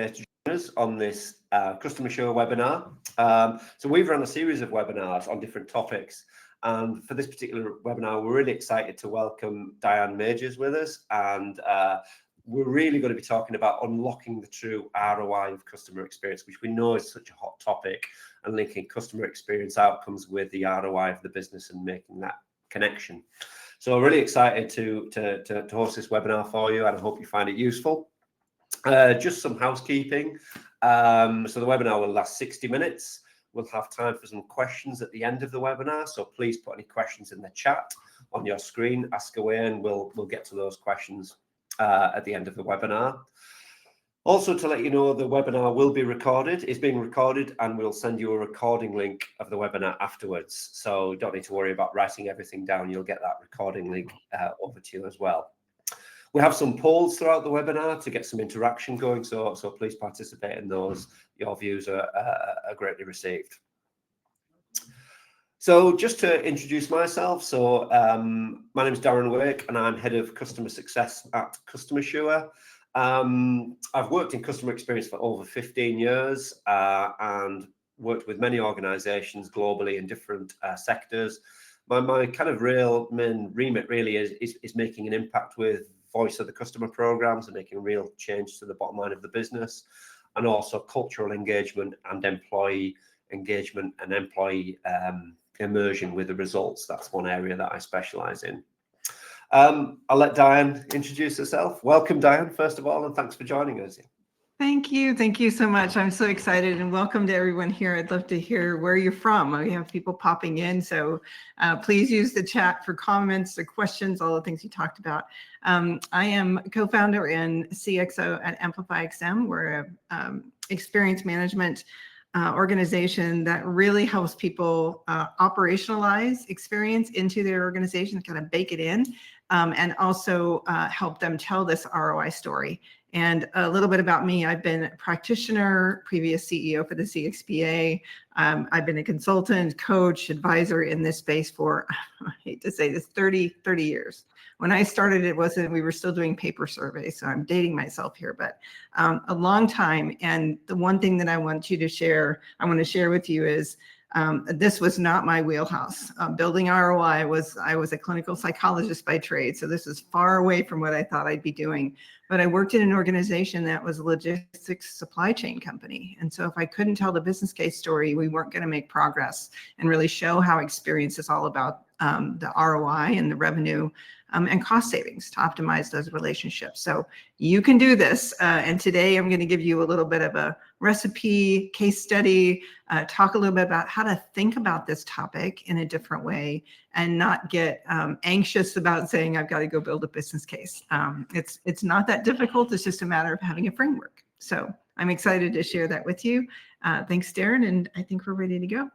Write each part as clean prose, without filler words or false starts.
to join us on this CustomerSure webinar. So we've run a series of webinars on different topics. And for this particular webinar, we're really excited to welcome Diane Magers with us. And we're really going to be talking about unlocking the true ROI of customer experience, which we know is such a hot topic, and linking customer experience outcomes with the ROI of the business and making that connection. So we're really excited to host this webinar for you, and I hope you find it useful. Just some housekeeping. So the webinar will last 60 minutes. We'll have time for some questions at the end of the webinar. So please put any questions in the chat on your screen, ask away, and we'll get to those questions at the end of the webinar. Also, to let you know, the webinar will be recorded, is being recorded, and we'll send you a recording link of the webinar afterwards. So don't need to worry about writing everything down. You'll get that recording link over to you as well. We have some polls throughout the webinar to get some interaction going, so please participate in those. Your views are greatly received. So just to introduce myself, so my name is Darren Wake, and I'm Head of Customer Success at CustomerSure. I've worked in customer experience for over 15 years and worked with many organizations globally in different sectors. My kind of real main remit really is making an impact with voice of the customer programs and making a real change to the bottom line of the business, and also cultural engagement and employee engagement and employee immersion with the results. That's one area that I specialize in. I'll let Diane introduce herself. Welcome, Diane, first of all, and thanks for joining us. Thank you. Thank you so much. I'm so excited, and welcome to everyone here. I'd love to hear where you're from. We have people popping in, so please use the chat for comments or questions, all the things you talked about. I am co-founder and CXO at AmplifyXM. We're an experience management organization that really helps people operationalize experience into their organization, kind of bake it in, and also help them tell this ROI story. And a little bit about me: I've been a practitioner, previous CEO for the CXPA. I've been a consultant, coach, advisor in this space for, I hate to say this, 30 years. When I started, we were still doing paper surveys, so I'm dating myself here, but a long time. And the one thing that I want to share with you is this was not my wheelhouse. Building ROI I was a clinical psychologist by trade, so this is far away from what I thought I'd be doing. But I worked in an organization that was a logistics supply chain company. And so if I couldn't tell the business case story, we weren't going to make progress and really show how experience is all about the ROI and the revenue and cost savings to optimize those relationships. So you can do this. And today I'm going to give you a little bit of a recipe, case study, talk a little bit about how to think about this topic in a different way and not get anxious about saying, I've got to go build a business case. It's not that difficult. It's just a matter of having a framework. So I'm excited to share that with you. Thanks, Darren. And I think we're ready to go.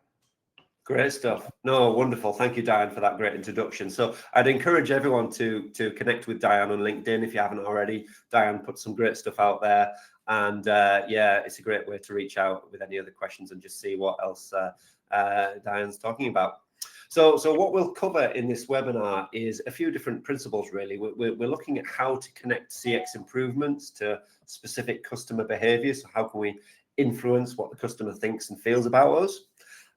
Great stuff. No, wonderful. Thank you, Diane, for that great introduction. So I'd encourage everyone to connect with Diane on LinkedIn if you haven't already. Diane put some great stuff out there. And yeah, it's a great way to reach out with any other questions and just see what else Diane's talking about. So what we'll cover in this webinar is a few different principles, really. We're looking at how to connect CX improvements to specific customer behaviors. So how can we influence what the customer thinks and feels about us?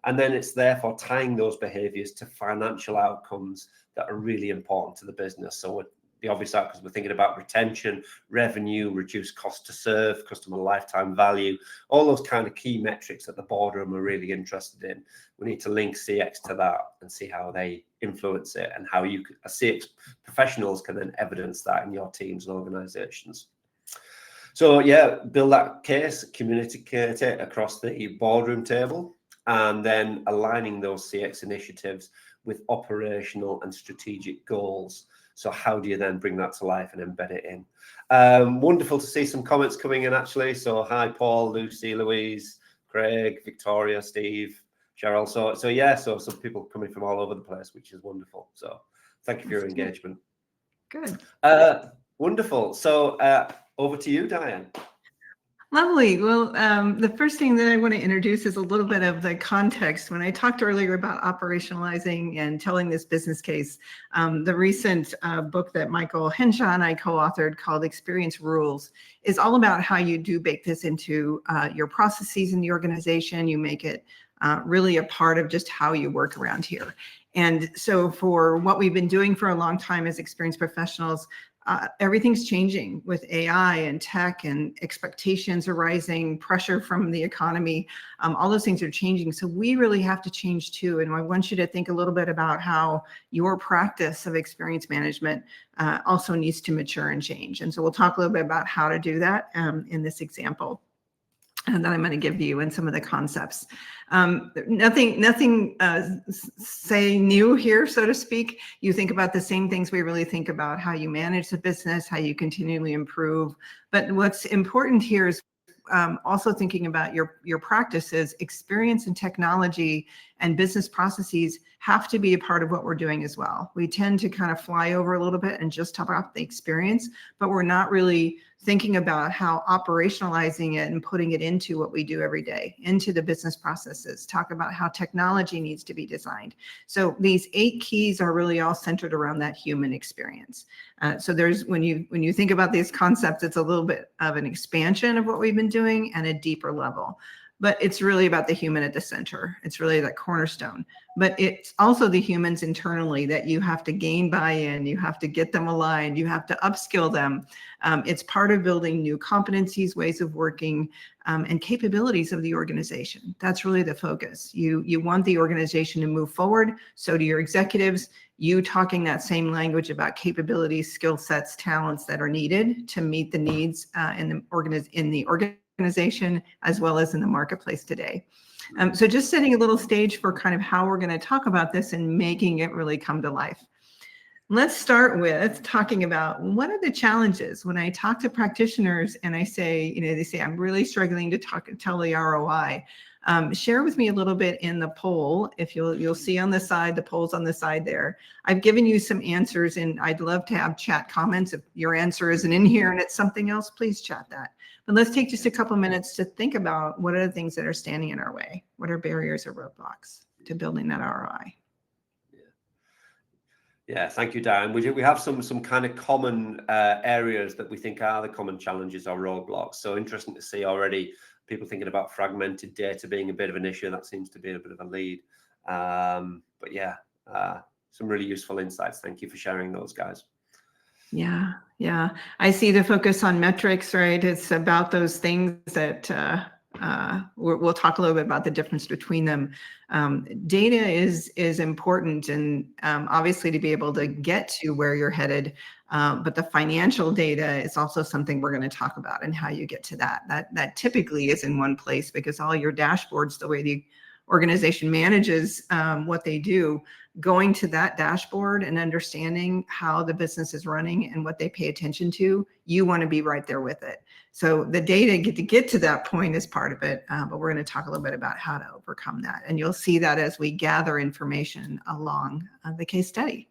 And then it's therefore tying those behaviors to financial outcomes that are really important to the business. So the obvious outcomes, we're thinking about retention, revenue, reduced cost to serve, customer lifetime value, all those kind of key metrics that the boardroom are really interested in. We need to link CX to that and see how they influence it and how you, as CX professionals, can then evidence that in your teams and organizations. So yeah, build that case, communicate it across the boardroom table, and then aligning those CX initiatives with operational and strategic goals. So how do you then bring that to life and embed it in? Wonderful to see some comments coming in, actually. So hi, Paul, Lucy, Louise, Craig, Victoria, Steve, Cheryl. So yeah, so some people coming from all over the place, which is wonderful. So thank you for your engagement. Good. Wonderful. So over to you, Diane. Lovely. Well, the first thing that I want to introduce is a little bit of the context. When I talked earlier about operationalizing and telling this business case, the recent book that Michael Henshaw and I co-authored called Experience Rules is all about how you do bake this into your processes in the organization. You make it really a part of just how you work around here. And so for what we've been doing for a long time as experienced professionals, everything's changing with AI and tech, and expectations are rising, pressure from the economy. All those things are changing. So we really have to change too. And I want you to think a little bit about how your practice of experience management also needs to mature and change. And so we'll talk a little bit about how to do that in this example that I'm going to give you and some of the concepts. Nothing say new here, so to speak. You think about the same things we really think about: how you manage the business, how you continually improve. But what's important here is also thinking about your practices. Experience and technology and business processes have to be a part of what we're doing as well. We tend to kind of fly over a little bit and just talk about the experience, but we're not really thinking about how operationalizing it and putting it into what we do every day, into the business processes. Talk about how technology needs to be designed. So these 8 keys are really all centered around that human experience. So there's, when you think about these concepts, it's a little bit of an expansion of what we've been doing and a deeper level. But it's really about the human at the center. It's really that cornerstone. But it's also the humans internally that you have to gain buy-in. You have to get them aligned. You have to upskill them. It's part of building new competencies, ways of working, and capabilities of the organization. That's really the focus. You want the organization to move forward. So do your executives. You talking that same language about capabilities, skill sets, talents that are needed to meet the needs in the organization as well as in the marketplace today. So just setting a little stage for kind of how we're going to talk about this and making it really come to life. Let's start with talking about what are the challenges. When I talk to practitioners and I say, they say, I'm really struggling to tell the ROI. Share with me a little bit in the poll. If you'll see on the side, the poll's on the side there. I've given you some answers, and I'd love to have chat comments. If your answer isn't in here and it's something else, please chat that. But let's take just a couple minutes to think about what are the things that are standing in our way. What are barriers or roadblocks to building that ROI? Yeah, thank you, Darren. We have some kind of common areas that we think are the common challenges or roadblocks. So interesting to see already people thinking about fragmented data being a bit of an issue. That seems to be a bit of a lead. But yeah, some really useful insights. Thank you for sharing those, guys. Yeah. I see the focus on metrics, right? It's about those things that we'll talk a little bit about the difference between them. Data is important, and obviously to be able to get to where you're headed, but the financial data is also something we're going to talk about, and how you get to that. That typically is in one place, because all your dashboards, the way the organization manages what they do, going to that dashboard and understanding how the business is running and what they pay attention to, you want to be right there with it. So the data to get to that point is part of it, but we're going to talk a little bit about how to overcome that. And you'll see that as we gather information along the case study.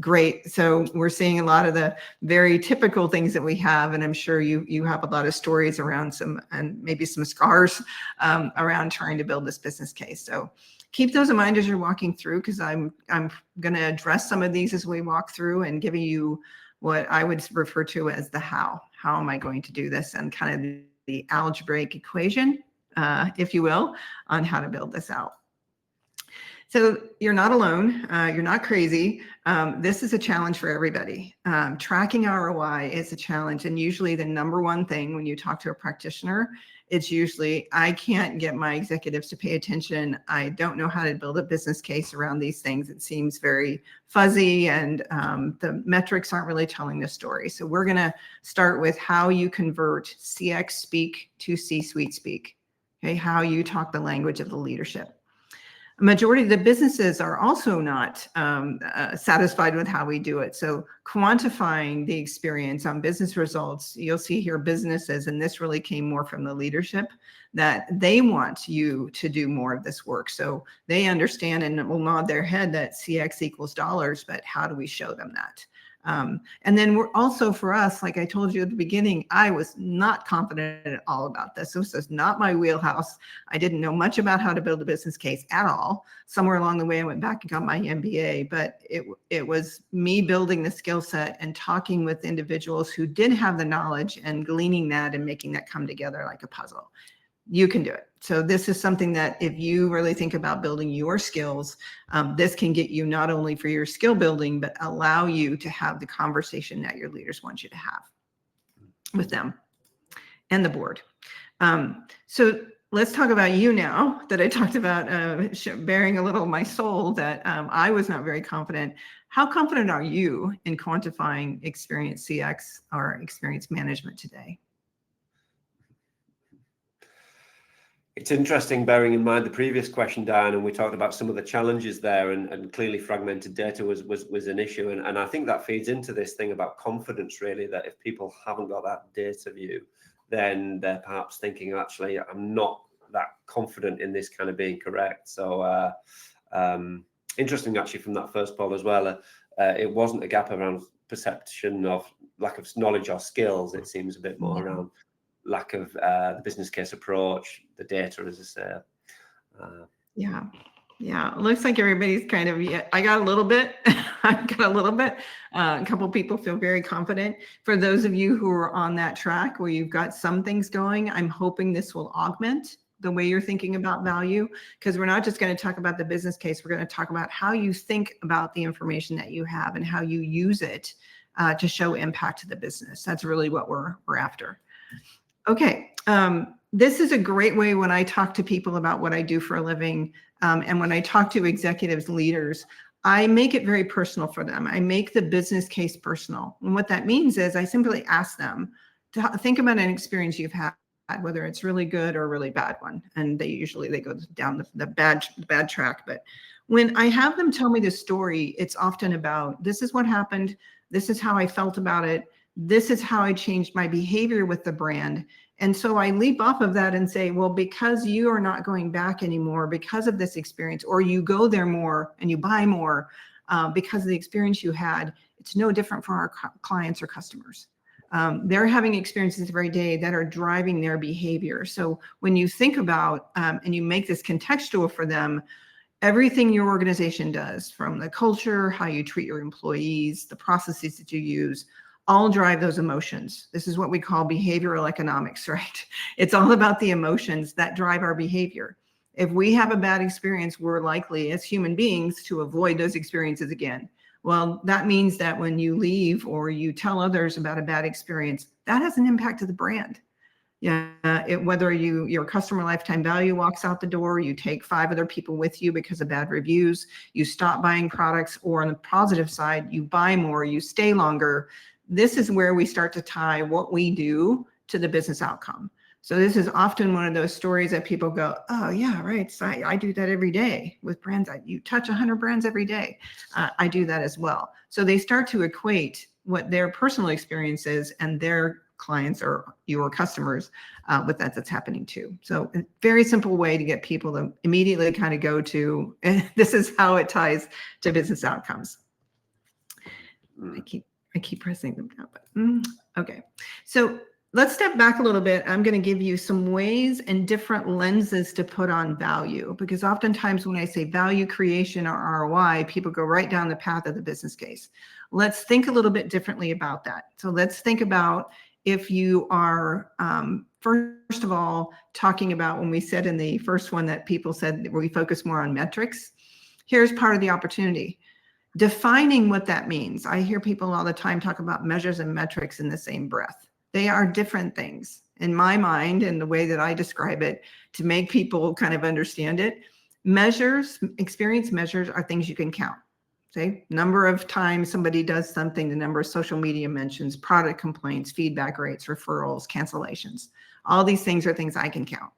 Great. So we're seeing a lot of the very typical things that we have, and I'm sure you have a lot of stories around some, and maybe some scars around trying to build this business case. So keep those in mind as you're walking through, because I'm going to address some of these as we walk through, and giving you what I would refer to as the how. How am I going to do this? And kind of the algebraic equation, if you will, on how to build this out. So you're not alone. You're not crazy. This is a challenge for everybody. Tracking ROI is a challenge. And usually the number one thing when you talk to a practitioner, it's usually, I can't get my executives to pay attention. I don't know how to build a business case around these things. It seems very fuzzy, and the metrics aren't really telling the story. So we're going to start with how you convert CX speak to C-suite speak. Okay, how you talk the language of the leadership. A majority of the businesses are also not satisfied with how we do it. So quantifying the experience on business results, you'll see here businesses, and this really came more from the leadership, that they want you to do more of this work. So they understand and will nod their head that CX equals dollars, but how do we show them that? And then we're also, for us, like I told you at the beginning, I was not confident at all about this. This is not my wheelhouse. I didn't know much about how to build a business case at all. Somewhere along the way, I went back and got my MBA, but it was me building the skill set and talking with individuals who did have the knowledge and gleaning that and making that come together like a puzzle. You can do it. So this is something that if you really think about building your skills, this can get you not only for your skill building, but allow you to have the conversation that your leaders want you to have with them and the board. So let's talk about you now that I talked about bearing a little of my soul that I was not very confident. How confident are you in quantifying experience CX or experience management today? It's interesting, bearing in mind the previous question, Diane, and we talked about some of the challenges there, and clearly fragmented data was an issue. And I think that feeds into this thing about confidence, really, that if people haven't got that data view, then they're perhaps thinking, actually, I'm not that confident in this kind of being correct. So interesting, actually, from that first poll as well, it wasn't a gap around perception of lack of knowledge or skills. It seems a bit more around lack of the business case approach, the data, as I say. Yeah. It looks like everybody's kind of, I got a little bit, I got a little bit. A couple of people feel very confident. For those of you who are on that track where you've got some things going, I'm hoping this will augment the way you're thinking about value, because we're not just going to talk about the business case. We're going to talk about how you think about the information that you have and how you use it to show impact to the business. That's really what we're after. Okay, this is a great way when I talk to people about what I do for a living, and when I talk to executives, leaders, I make it very personal for them. I make the business case personal. And what that means is I simply ask them to think about an experience you've had, whether it's really good or a really bad one. And they go down the bad track. But when I have them tell me the story, it's often about, this is what happened. This is how I felt about it. This is how I changed my behavior with the brand. And so I leap off of that and say, well, because you are not going back anymore because of this experience, or you go there more and you buy more because of the experience you had, it's no different for our clients or customers. They're having experiences every day that are driving their behavior. So when you think about and you make this contextual for them, everything your organization does, from the culture, how you treat your employees, the processes that you use, all drive those emotions. This is what we call behavioral economics, right? It's all about the emotions that drive our behavior. If we have a bad experience, we're likely as human beings to avoid those experiences again. Well, that means that when you leave or you tell others about a bad experience, that has an impact to the brand. Whether your customer lifetime value walks out the door, you take 5 other people with you because of bad reviews, you stop buying products, or on the positive side, you buy more, you stay longer. This is where we start to tie what we do to the business outcome. So this is often one of those stories that people go, oh yeah, right. So I do that every day with brands. You touch 100 brands every day. I do that as well. So they start to equate what their personal experience is and their clients or your customers with that's happening too. So a very simple way to get people to immediately kind of go to, this is how it ties to business outcomes. I keep pressing them down, but okay. So let's step back a little bit. I'm going to give you some ways and different lenses to put on value, because oftentimes when I say value creation or ROI, people go right down the path of the business case. Let's think a little bit differently about that. So let's think about if you are, first of all, talking about when we said in the first one that people said that we focus more on metrics. Here's part of the opportunity. Defining what that means. I hear people all the time talk about measures and metrics in the same breath. They are different things in my mind, and the way that I describe it to make people kind of understand it. Measures, experience measures are things you can count. Say, number of times somebody does something, the number of social media mentions, product complaints, feedback rates, referrals, cancellations. All these things are things I can count.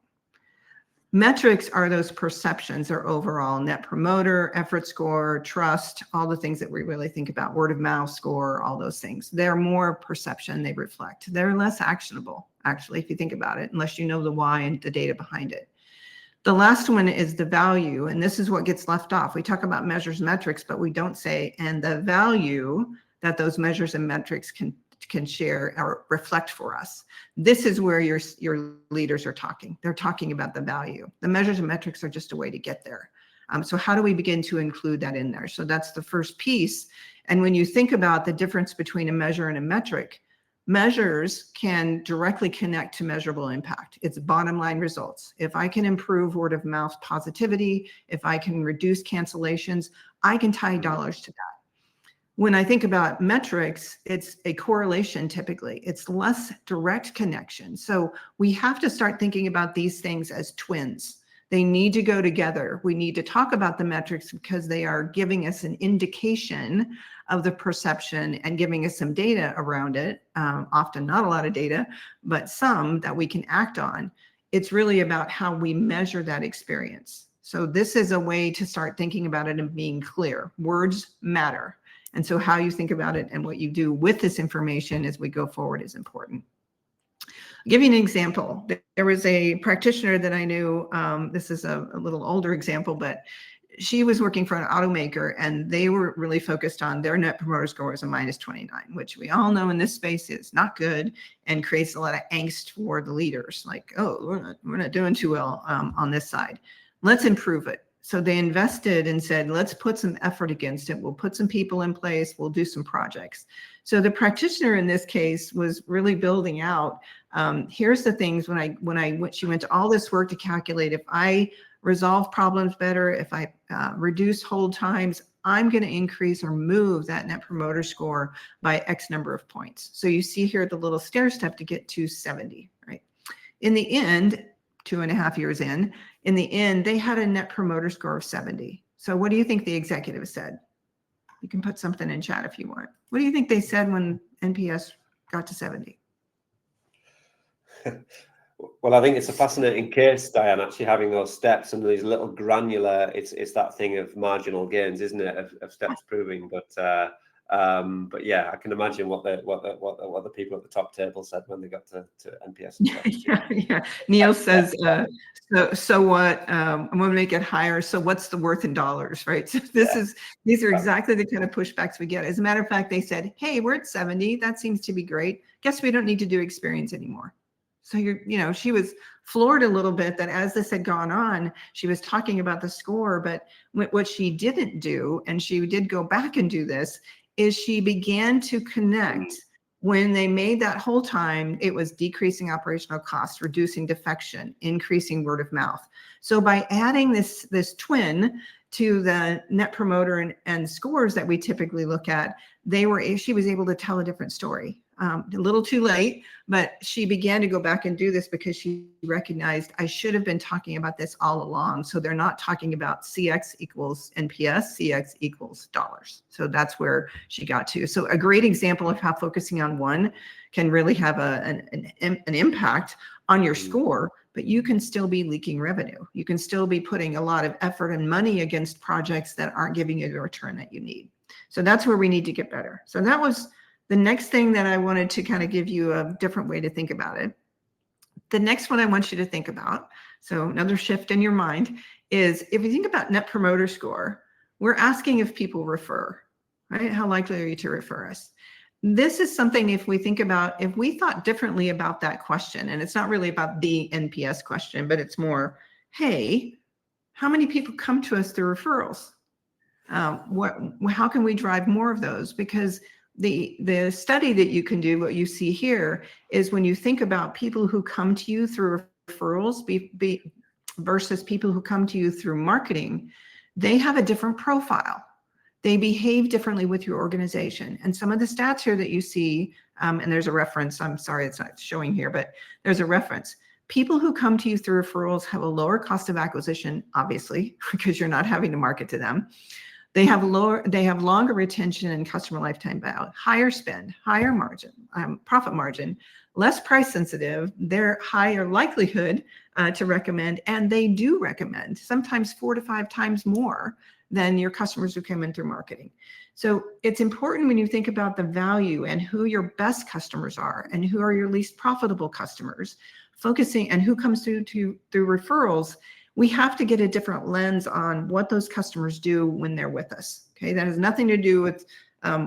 Metrics are those perceptions or overall net promoter, effort score, trust, all the things that we really think about, word of mouth score, all those things. They're more perception, they reflect. They're less actionable, actually, if you think about it, unless you know the why and the data behind it. The last one is the value, and this is what gets left off. We talk about measures, metrics, but we don't say, and the value that those measures and metrics can share or reflect for us. This is where your leaders are talking. They're talking about the value. The measures and metrics are just a way to get there. So how do we begin to include that in there? So that's the first piece. And when you think about the difference between a measure and a metric, measures can directly connect to measurable impact. It's bottom line results. If I can improve word of mouth positivity, if I can reduce cancellations, I can tie dollars to that. When I think about metrics, it's a correlation typically. It's less direct connection. So we have to start thinking about these things as twins. They need to go together. We need to talk about the metrics because they are giving us an indication of the perception and giving us some data around it. Often not a lot of data, but some that we can act on. It's really about how we measure that experience. So this is a way to start thinking about it and being clear. Words matter. And so how you think about it and what you do with this information as we go forward is important. I'll give you an example. There was a practitioner that I knew, this is a little older example, but she was working for an automaker and they were really focused on their net promoter score was a -29, which we all know in this space is not good and creates a lot of angst for the leaders. Like, oh, we're not doing too well on this side. Let's improve it. So they invested and said, let's put some effort against it. We'll put some people in place. We'll do some projects. So the practitioner in this case was really building out. Here's the things she went to all this work to calculate if I resolve problems better, if I reduce hold times, I'm going to increase or move that net promoter score by X number of points. So you see here the little stair step to get to 70, right? In the end, 2.5 years in the end, they had a net promoter score of 70. So what do you think the executive said? You can put something in chat if you want. What do you think they said when NPS got to 70? Well, I think it's a fascinating case, Diane, actually having those steps and these little granular, it's that thing of marginal gains, isn't it, of steps proving. But yeah, I can imagine what the people at the top table said when they got to NPS. Yeah. Neil says, so what? I'm going to make it higher. So what's the worth in dollars, right? So these are exactly the kind of pushbacks we get. As a matter of fact, they said, hey, we're at 70. That seems to be great. Guess we don't need to do experience anymore. So she was floored a little bit that as this had gone on, she was talking about the score, but what she didn't do, and she did go back and do this, is she began to connect. When they made that whole time, it was decreasing operational costs, reducing defection, increasing word of mouth. So by adding this twin to the net promoter and scores that we typically look at, she was able to tell a different story. A little too late, but she began to go back and do this because she recognized I should have been talking about this all along. So they're not talking about CX equals NPS, CX equals dollars. So that's where she got to. So a great example of how focusing on one can really have an impact on your score, but you can still be leaking revenue. You can still be putting a lot of effort and money against projects that aren't giving you the return that you need. So that's where we need to get better. So that was the next thing that I wanted to kind of give you a different way to think about it. The next one I want you to think about, so another shift in your mind, is if you think about net promoter score, we're asking if people refer, right? How likely are you to refer us? This is something if we thought differently about that question, and it's not really about the NPS question, but it's more, hey, how many people come to us through referrals? How can we drive more of those? Because the study that you can do, what you see here, is when you think about people who come to you through referrals versus people who come to you through marketing, they have a different profile. They behave differently with your organization. And some of the stats here that you see, and there's a reference, I'm sorry it's not showing here, but there's a reference. People who come to you through referrals have a lower cost of acquisition, obviously, because you're not having to market to them. They have longer retention and customer lifetime value, higher spend, higher margin, profit margin, less price sensitive. They're higher likelihood to recommend, and they do recommend sometimes 4 to 5 times more than your customers who come in through marketing. So it's important when you think about the value and who your best customers are and who are your least profitable customers, focusing and who comes through referrals. We have to get a different lens on what those customers do when they're with us. Okay, that has nothing to do with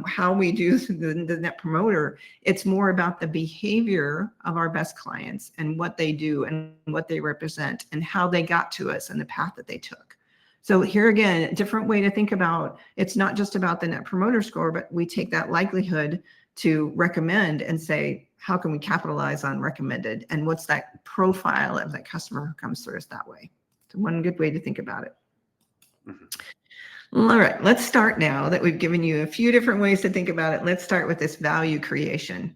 how we do the net promoter. It's more about the behavior of our best clients and what they do and what they represent and how they got to us and the path that they took. So here again, a different way to think about, it's not just about the net promoter score, but we take that likelihood to recommend and say, how can we capitalize on recommended? And what's that profile of that customer who comes through us that way? So one good way to think about it. All right, let's start now that we've given you a few different ways to think about it. Let's start with this value creation.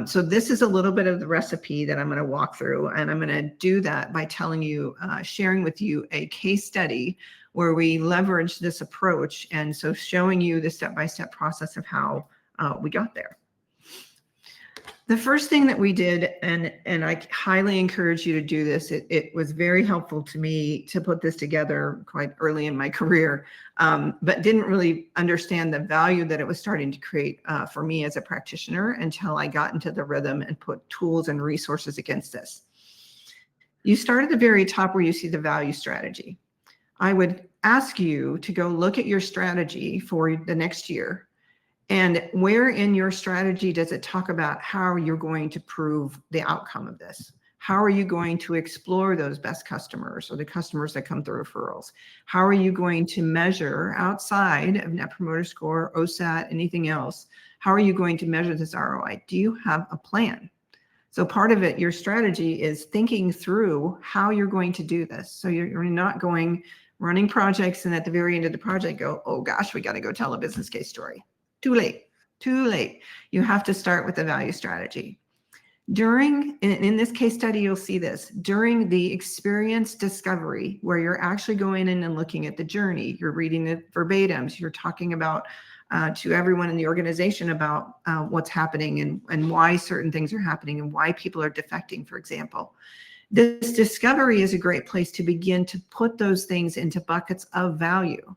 So this is a little bit of the recipe that I'm going to walk through, and I'm going to do that by telling you, sharing with you a case study where we leverage this approach, and so showing you the step-by-step process of how we got there. The first thing that we did, and I highly encourage you to do this, it was very helpful to me to put this together quite early in my career, but didn't really understand the value that it was starting to create for me as a practitioner until I got into the rhythm and put tools and resources against this. You start at the very top where you see the value strategy. I would ask you to go look at your strategy for the next year. And where in your strategy does it talk about how you're going to prove the outcome of this? How are you going to explore those best customers or the customers that come through referrals? How are you going to measure outside of Net Promoter Score, OSAT, anything else? How are you going to measure this ROI? Do you have a plan? So part of it, your strategy is thinking through how you're going to do this. So you're not going running projects and at the very end of the project go, oh gosh, we got to go tell a business case story. Too late, too late. You have to start with the value strategy. In this case study, you'll see this, during the experience discovery, where you're actually going in and looking at the journey, you're reading the verbatims, you're talking about to everyone in the organization about what's happening and why certain things are happening and why people are defecting, for example. This discovery is a great place to begin to put those things into buckets of value.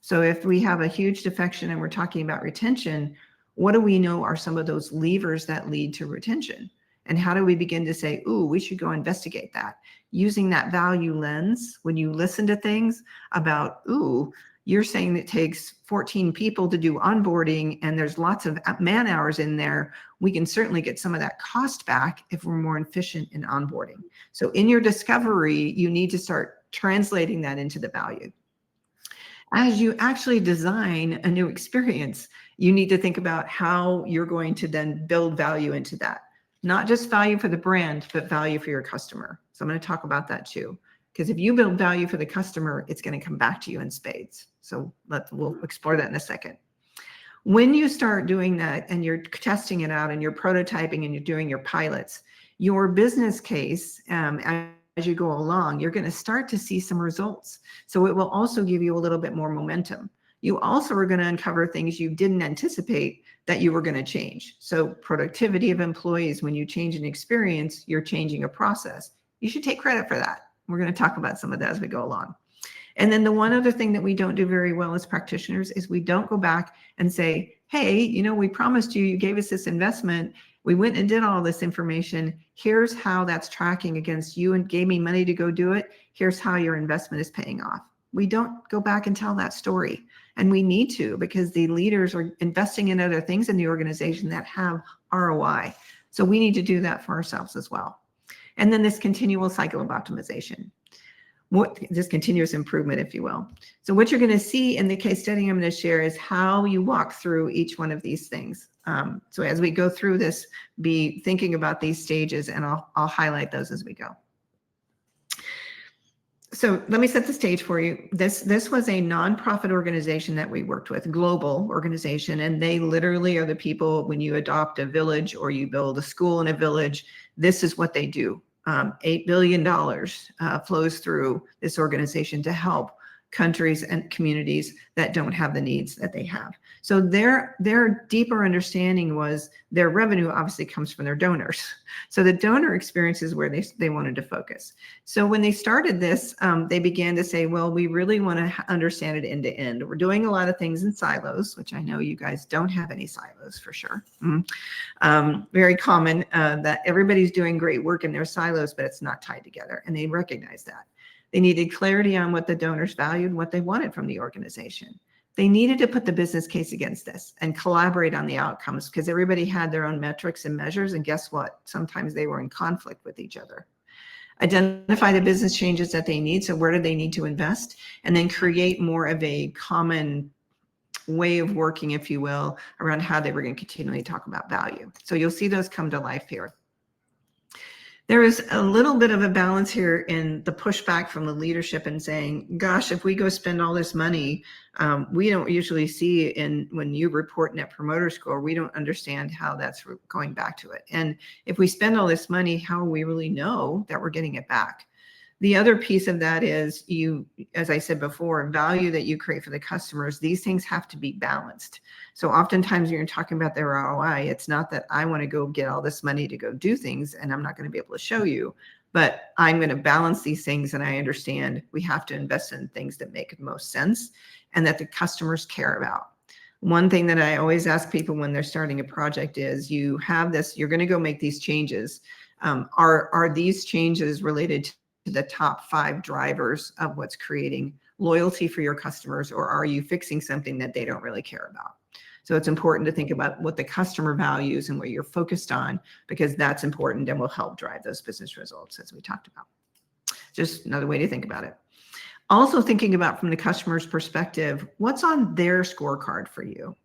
So if we have a huge defection and we're talking about retention, what do we know are some of those levers that lead to retention? And how do we begin to say, ooh, we should go investigate that? Using that value lens, when you listen to things about, ooh, you're saying it takes 14 people to do onboarding and there's lots of man hours in there, we can certainly get some of that cost back if we're more efficient in onboarding. So in your discovery, you need to start translating that into the value. As you actually design a new experience, you need to think about how you're going to then build value into that. Not just value for the brand, but value for your customer. So I'm going to talk about that too. Because if you build value for the customer, it's going to come back to you in spades. So we'll explore that in a second. When you start doing that and you're testing it out and you're prototyping and you're doing your pilots, your business case, as you go along, you're going to start to see some results. So it will also give you a little bit more momentum. You also are going to uncover things you didn't anticipate that you were going to change. So productivity of employees, when you change an experience, you're changing a process. You should take credit for that. We're going to talk about some of that as we go along. And then the one other thing that we don't do very well as practitioners is we don't go back and say, hey, you know, we promised you, you gave us this investment. We went and did all this information. Here's how that's tracking against you and gave me money to go do it. Here's how your investment is paying off. We don't go back and tell that story. And we need to, because the leaders are investing in other things in the organization that have ROI. So we need to do that for ourselves as well. And then this continual cycle of optimization. This continuous improvement, if you will. So what you're going to see in the case study I'm going to share is how you walk through each one of these things. So as we go through this, be thinking about these stages, and I'll highlight those as we go. So let me set the stage for you. This was a nonprofit organization that we worked with, global organization, and they literally are the people, when you adopt a village or you build a school in a village, this is what they do. $8 billion flows through this organization to help countries and communities that don't have the needs that they have. So their deeper understanding was their revenue obviously comes from their donors. So the donor experience is where they wanted to focus. So when they started this, they began to say, well, we really want to understand it end to end. We're doing a lot of things in silos, which I know you guys don't have any silos for sure. Very common that everybody's doing great work in their silos, but it's not tied together. And they recognize that. They needed clarity on what the donors valued, what they wanted from the organization. They needed to put the business case against this and collaborate on the outcomes because everybody had their own metrics and measures. And guess what? Sometimes they were in conflict with each other. Identify the business changes that they need. So where do they need to invest? And then create more of a common way of working, if you will, around how they were going to continually talk about value. So you'll see those come to life here. There is a little bit of a balance here in the pushback from the leadership and saying, gosh, if we go spend all this money, we don't usually see when you report Net Promoter Score, we don't understand how that's going back to it. And if we spend all this money, how will we really know that we're getting it back? The other piece of that is as I said before, value that you create for the customers, these things have to be balanced. So oftentimes when you're talking about the ROI, it's not that I want to go get all this money to go do things and I'm not going to be able to show you, but I'm going to balance these things and I understand we have to invest in things that make the most sense and that the customers care about. One thing that I always ask people when they're starting a project is you have this, you're going to go make these changes. Are these changes related to the top 5 drivers of what's creating loyalty for your customers, or are you fixing something that they don't really care about? So it's important to think about what the customer values and what you're focused on, because that's important and will help drive those business results as we talked about. Just another way to think about it. Also thinking about from the customer's perspective, what's on their scorecard for you?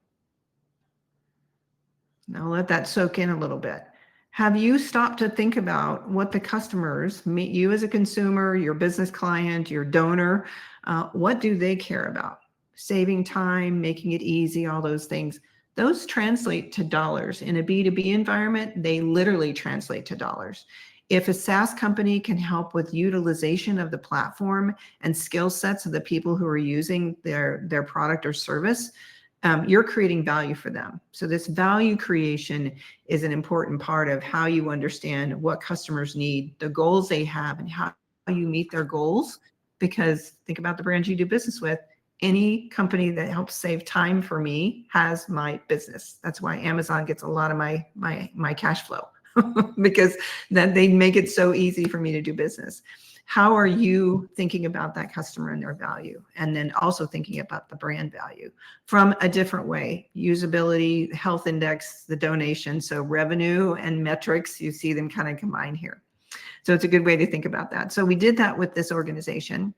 Now let that soak in a little bit. Have you stopped to think about what the customers, you as a consumer, your business client, your donor, what do they care about? Saving time, making it easy, all those things. Those translate to dollars. In a B2B environment, they literally translate to dollars. If a SaaS company can help with utilization of the platform and skill sets of the people who are using their product or service, you're creating value for them. So this value creation is an important part of how you understand what customers need, the goals they have, and how you meet their goals. Because think about the brands you do business with. Any company that helps save time for me has my business. That's why Amazon gets a lot of my cash flow because then they make it so easy for me to do business. How are you thinking about that customer and their value? And then also thinking about the brand value from a different way. Usability, health index, the donation. So revenue and metrics, you see them kind of combine here. So it's a good way to think about that. So we did that with this organization.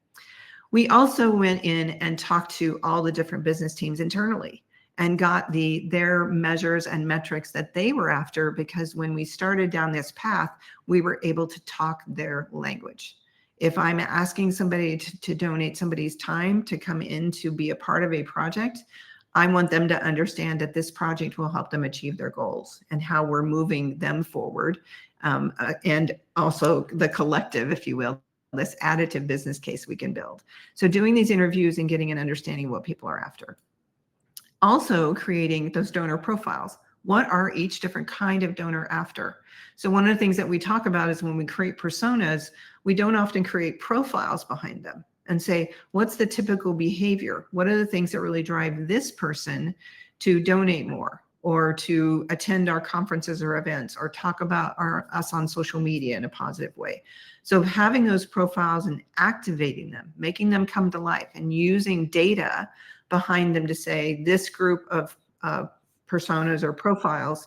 We also went in and talked to all the different business teams internally and got their measures and metrics that they were after, because when we started down this path, we were able to talk their language. If I'm asking somebody to donate somebody's time to come in to be a part of a project, I want them to understand that this project will help them achieve their goals and how we're moving them forward. And also the collective, if you will, this additive business case we can build. So doing these interviews and getting an understanding of what people are after. Also creating those donor profiles. What are each different kind of donor after? So one of the things that we talk about is when we create personas, we don't often create profiles behind them and say, what's the typical behavior? What are the things that really drive this person to donate more or to attend our conferences or events or talk about us on social media in a positive way? So having those profiles and activating them, making them come to life and using data behind them to say this group of personas or profiles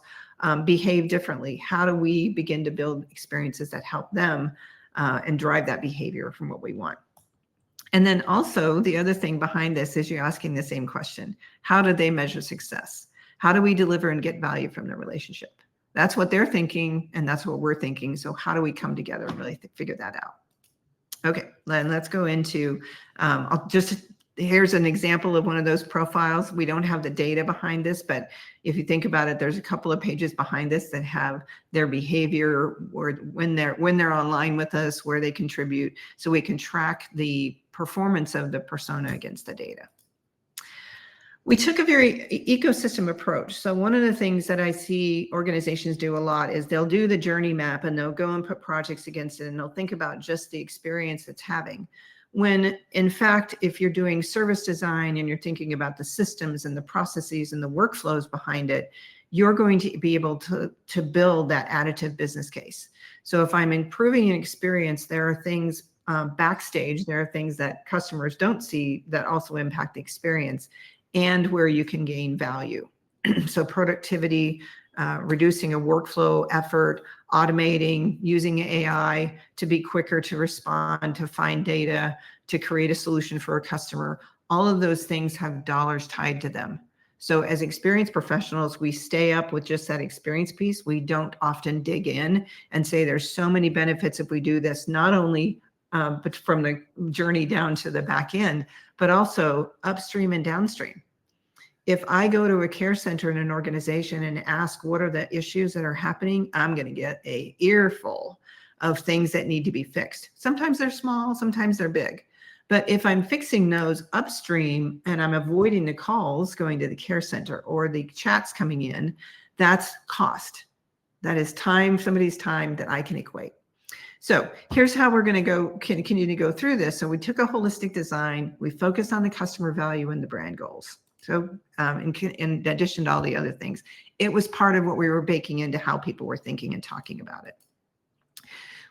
behave differently. How do we begin to build experiences that help them and drive that behavior from what we want? And then also the other thing behind this is you're asking the same question. How do they measure success? How do we deliver and get value from the relationship? That's what they're thinking, and that's what we're thinking. So how do we come together and really figure that out? Okay, then let's go into, here's an example of one of those profiles. We don't have the data behind this, but if you think about it, there's a couple of pages behind this that have their behavior or when they're online with us, where they contribute, so we can track the performance of the persona against the data. We took a very ecosystem approach. So one of the things that I see organizations do a lot is they'll do the journey map and they'll go and put projects against it and they'll think about just the experience it's having. When in fact, if you're doing service design and you're thinking about the systems and the processes and the workflows behind it, you're going to be able to build that additive business case. So if I'm improving an experience, there are things backstage, there are things that customers don't see that also impact the experience. and where you can gain value. So productivity, reducing a workflow effort, automating, using AI to be quicker to respond, to find data, to create a solution for a customer. All of those things have dollars tied to them. So as experienced professionals, we stay up with just that experience piece. We don't often dig in and say there's so many benefits if we do this, not only but from the journey down to the back end, but also upstream and downstream. If I go to a care center in an organization and ask what are the issues that are happening, I'm going to get an earful of things that need to be fixed. Sometimes they're small, sometimes they're big. But if I'm fixing those upstream and I'm avoiding the calls going to the care center or the chats coming in, that's cost. That is time, somebody's time that I can equate. So here's how we're going to continue to go through this. So we took a holistic design, we focused on the customer value and the brand goals. So in addition to all the other things, it was part of what we were baking into how people were thinking and talking about it.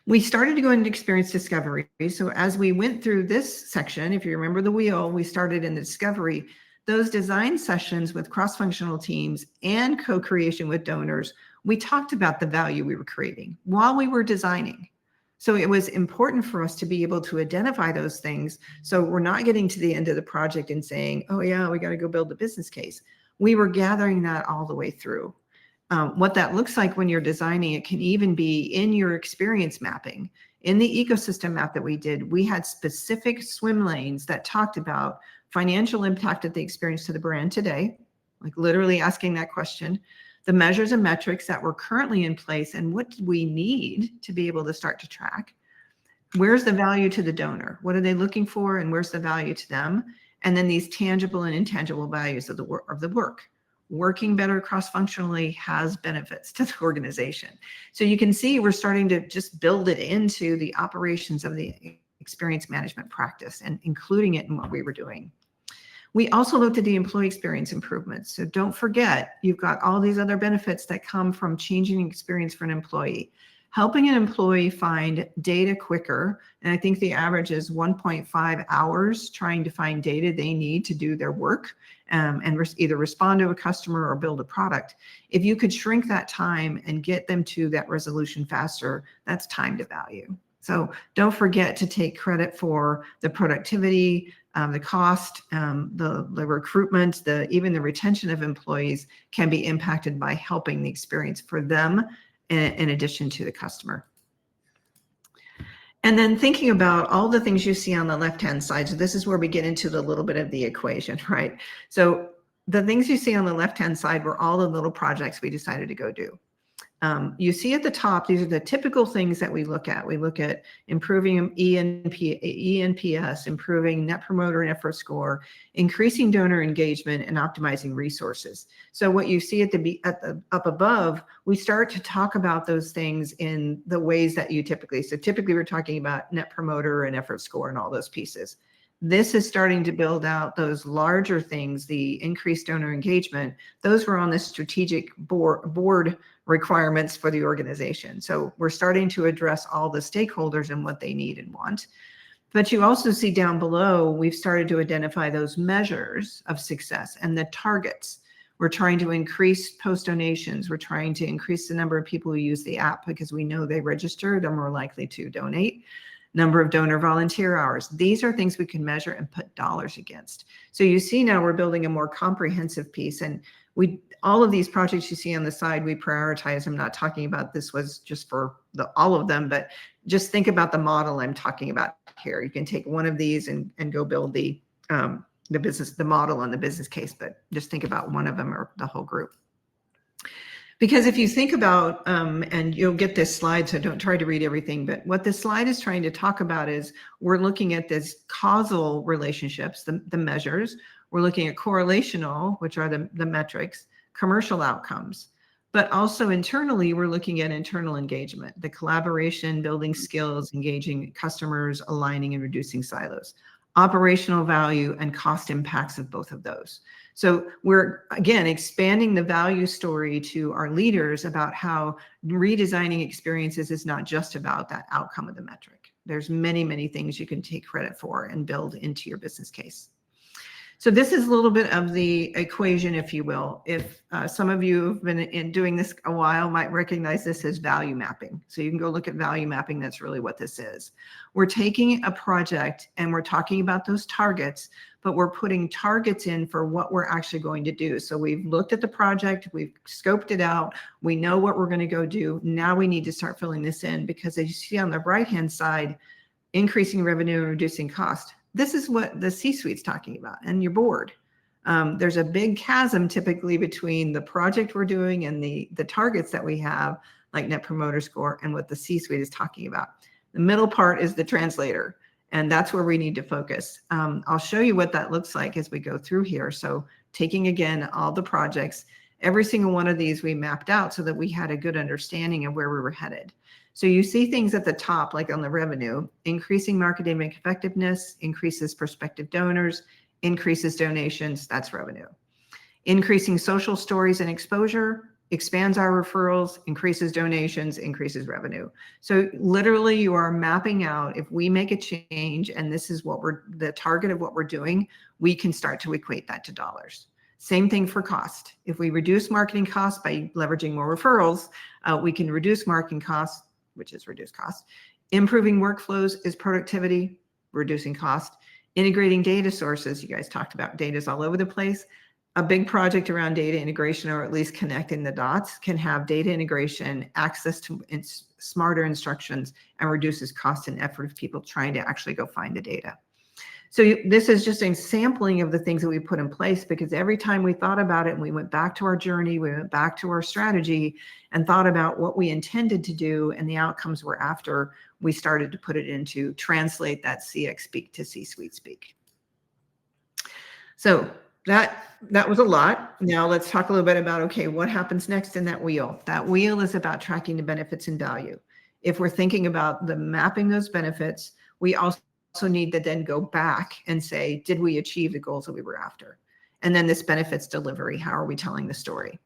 We started to go into experience discovery. So as we went through this section, if you remember the wheel, we started in the discovery. Those design sessions with cross-functional teams and co-creation with donors, we talked about the value we were creating while we were designing. So it was important for us to be able to identify those things. So we're not getting to the end of the project and saying, oh yeah, we got to go build the business case. We were gathering that all the way through. What that looks like when you're designing, it can even be in your experience mapping. In the ecosystem map that we did, we had specific swim lanes that talked about financial impact of the experience to the brand today, like literally asking that question, the measures and metrics that were currently in place, and what do we need to be able to start to track? Where's the value to the donor? What are they looking for, and where's the value to them? And then these tangible and intangible values of the work. Working better cross-functionally has benefits to the organization. So you can see we're starting to just build it into the operations of the experience management practice and including it in what we were doing. We also looked at the employee experience improvements. So don't forget, you've got all these other benefits that come from changing experience for an employee. Helping an employee find data quicker, and I think the average is 1.5 hours trying to find data they need to do their work and either respond to a customer or build a product. If you could shrink that time and get them to that resolution faster, that's time to value. So don't forget to take credit for the productivity, the cost, the recruitment, even the retention of employees can be impacted by helping the experience for them in addition to the customer. And then thinking about all the things you see on the left-hand side. So this is where we get into the little bit of the equation, right? So the things you see on the left-hand side were all the little projects we decided to go do. You see at the top, these are the typical things that we look at. We look at improving ENPS, improving Net Promoter and effort score, increasing donor engagement, and optimizing resources. So what you see at the up above, we start to talk about those things in the ways that you typically. So typically we're talking about Net Promoter and effort score and all those pieces. This is starting to build out those larger things, the increased donor engagement. Those were on the strategic board requirements for the organization. So we're starting to address all the stakeholders and what they need and want. But you also see down below, we've started to identify those measures of success and the targets. We're trying to increase post donations. We're trying to increase the number of people who use the app because we know they registered, they're more likely to donate. Number of donor volunteer hours. These are things we can measure and put dollars against. So you see now we're building a more comprehensive piece, and all of these projects you see on the side, we prioritize. I'm not talking about this was just for all of them, but just think about the model I'm talking about here. You can take one of these and go build the model on the business case, but just think about one of them or the whole group. Because if you think about, and you'll get this slide, so don't try to read everything, but what this slide is trying to talk about is we're looking at this causal relationships, the measures. We're looking at correlational, which are the metrics, commercial outcomes. But also internally, we're looking at internal engagement, the collaboration, building skills, engaging customers, aligning and reducing silos, operational value and cost impacts of both of those. So we're, again, expanding the value story to our leaders about how redesigning experiences is not just about that outcome of the metric. There's many, many things you can take credit for and build into your business case. So this is a little bit of the equation, if you will. If some of you have been doing this a while, might recognize this as value mapping. So you can go look at value mapping. That's really what this is. We're taking a project and we're talking about those targets, but we're putting targets in for what we're actually going to do. So we've looked at the project, we've scoped it out, we know what we're going to go do. Now we need to start filling this in, because as you see on the right-hand side, increasing revenue and reducing cost. This is what the C-suite's talking about and your board. There's a big chasm typically between the project we're doing and the targets that we have, like Net Promoter Score, and what the C-suite is talking about. The middle part is the translator, and that's where we need to focus. I'll show you what that looks like as we go through here. So taking again all the projects, every single one of these we mapped out so that we had a good understanding of where we were headed. So you see things at the top, like on the revenue, increasing marketing effectiveness, increases prospective donors, increases donations, that's revenue. Increasing social stories and exposure, expands our referrals, increases donations, increases revenue. So literally you are mapping out, if we make a change and this is what the target of what we're doing, we can start to equate that to dollars. Same thing for cost. If we reduce marketing costs by leveraging more referrals, we can reduce marketing costs, which is reduced cost. Improving workflows is productivity, reducing cost. Integrating data sources, you guys talked about data's all over the place. A big project around data integration, or at least connecting the dots, can have data integration, access to smarter instructions, and reduces cost and effort of people trying to actually go find the data. So this is just a sampling of the things that we put in place, because every time we thought about it and we went back to our journey, we went back to our strategy and thought about what we intended to do and the outcomes we're after, we started to put it into translate that CX speak to C-suite speak. So that was a lot. Now let's talk a little bit about, okay, what happens next in that wheel? That wheel is about tracking the benefits and value. If we're thinking about the mapping those benefits, we also need to then go back and say, did we achieve the goals that we were after? And then this benefits delivery, how are we telling the story?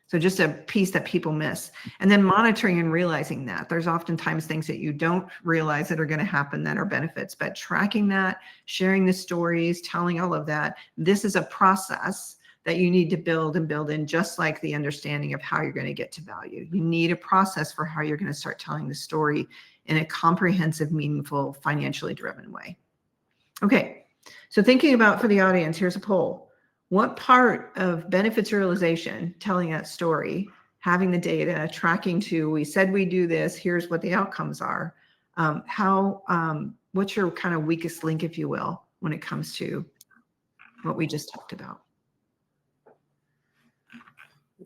So just a piece that people miss. And then monitoring and realizing that there's oftentimes things that you don't realize that are going to happen that are benefits, but tracking that, sharing the stories, telling all of that, this is a process that you need to build and build in, just like the understanding of how you're going to get to value. You need a process for how you're going to start telling the story in a comprehensive, meaningful, financially driven way. Okay, so thinking about for the audience, here's a poll. What part of benefits realization, telling that story, having the data, tracking to, we said we do this, here's what the outcomes are, what's your kind of weakest link, if you will, when it comes to what we just talked about?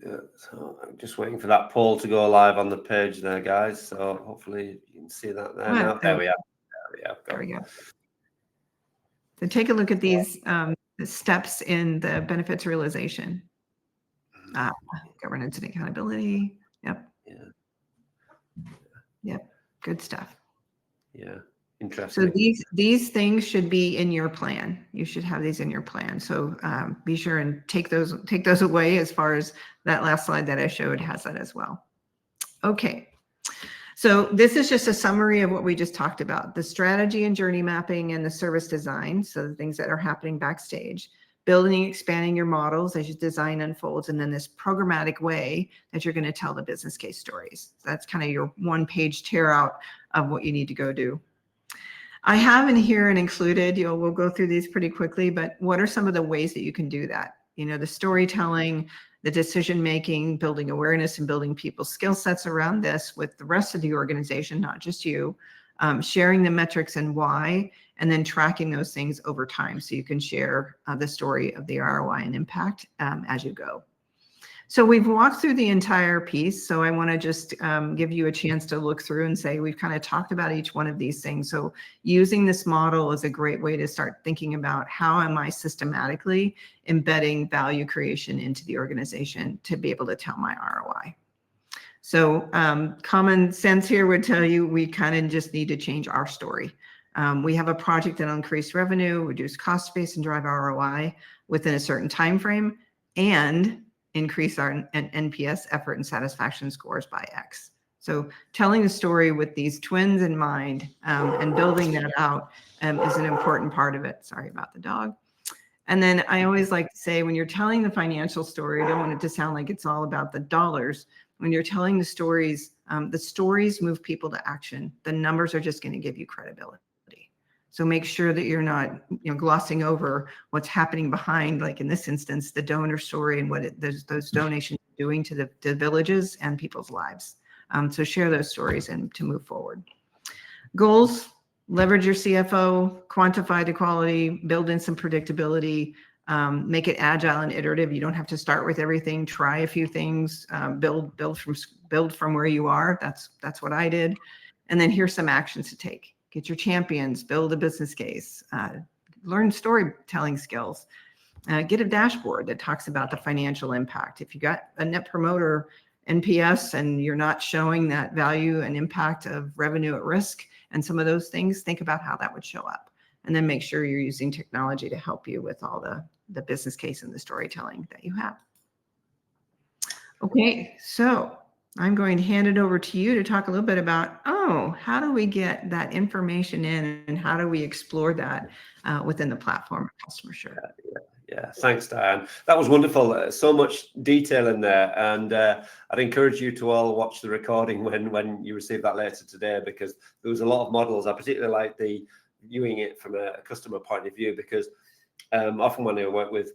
Yeah, so I'm just waiting for that poll to go live on the page there, guys. So hopefully you can see that there now. There we are. There we go. So take a look at these steps in the benefits realization. Governance and accountability. Yep. Yeah. Yep. Good stuff. Yeah. Interesting. So these things should be in your plan. You should have these in your plan. So be sure and take those away. As far as that last slide that I showed has that as well. Okay. So this is just a summary of what we just talked about: the strategy and journey mapping and the service design. So the things that are happening backstage, building, expanding your models as your design unfolds, and then this programmatic way that you're going to tell the business case stories. So that's kind of your one-page tear out of what you need to go do. I have in here and included, we'll go through these pretty quickly, but what are some of the ways that you can do that? The storytelling, the decision-making, building awareness and building people's skill sets around this with the rest of the organization, not just you, sharing the metrics and why, and then tracking those things over time so you can share the story of the ROI and impact as you go. So we've walked through the entire piece. So I want to just give you a chance to look through and say, we've kind of talked about each one of these things. So using this model is a great way to start thinking about how am I systematically embedding value creation into the organization to be able to tell my ROI. So common sense here would tell you we kind of just need to change our story. We have a project that'll increase revenue, reduce cost base, and drive ROI within a certain time frame, and increase our NPS effort and satisfaction scores by X. So telling the story with these twins in mind and building that out is an important part of it. Sorry about the dog. And then I always like to say, when you're telling the financial story, I don't want it to sound like it's all about the dollars. When you're telling the stories move people to action. The numbers are just going to give you credibility. So make sure that you're not, glossing over what's happening behind, like in this instance, the donor story and what those donations are doing to the villages and people's lives. So share those stories and to move forward. Goals: leverage your CFO, quantify the quality, build in some predictability, make it agile and iterative. You don't have to start with everything. Try a few things, build from where you are. That's what I did. And then here's some actions to take. Get your champions, build a business case, learn storytelling skills, get a dashboard that talks about the financial impact. If you got a net promoter NPS and you're not showing that value and impact of revenue at risk and some of those things, think about how that would show up. And then make sure you're using technology to help you with all the business case and the storytelling that you have. Okay, so I'm going to hand it over to you to talk a little bit about, how do we get that information in and how do we explore that within the platform CustomerSure? Yeah, thanks, Diane. That was wonderful. So much detail in there, and I'd encourage you to all watch the recording when you receive that later today, because there was a lot of models. I particularly like the viewing it from a customer point of view, because often when I work with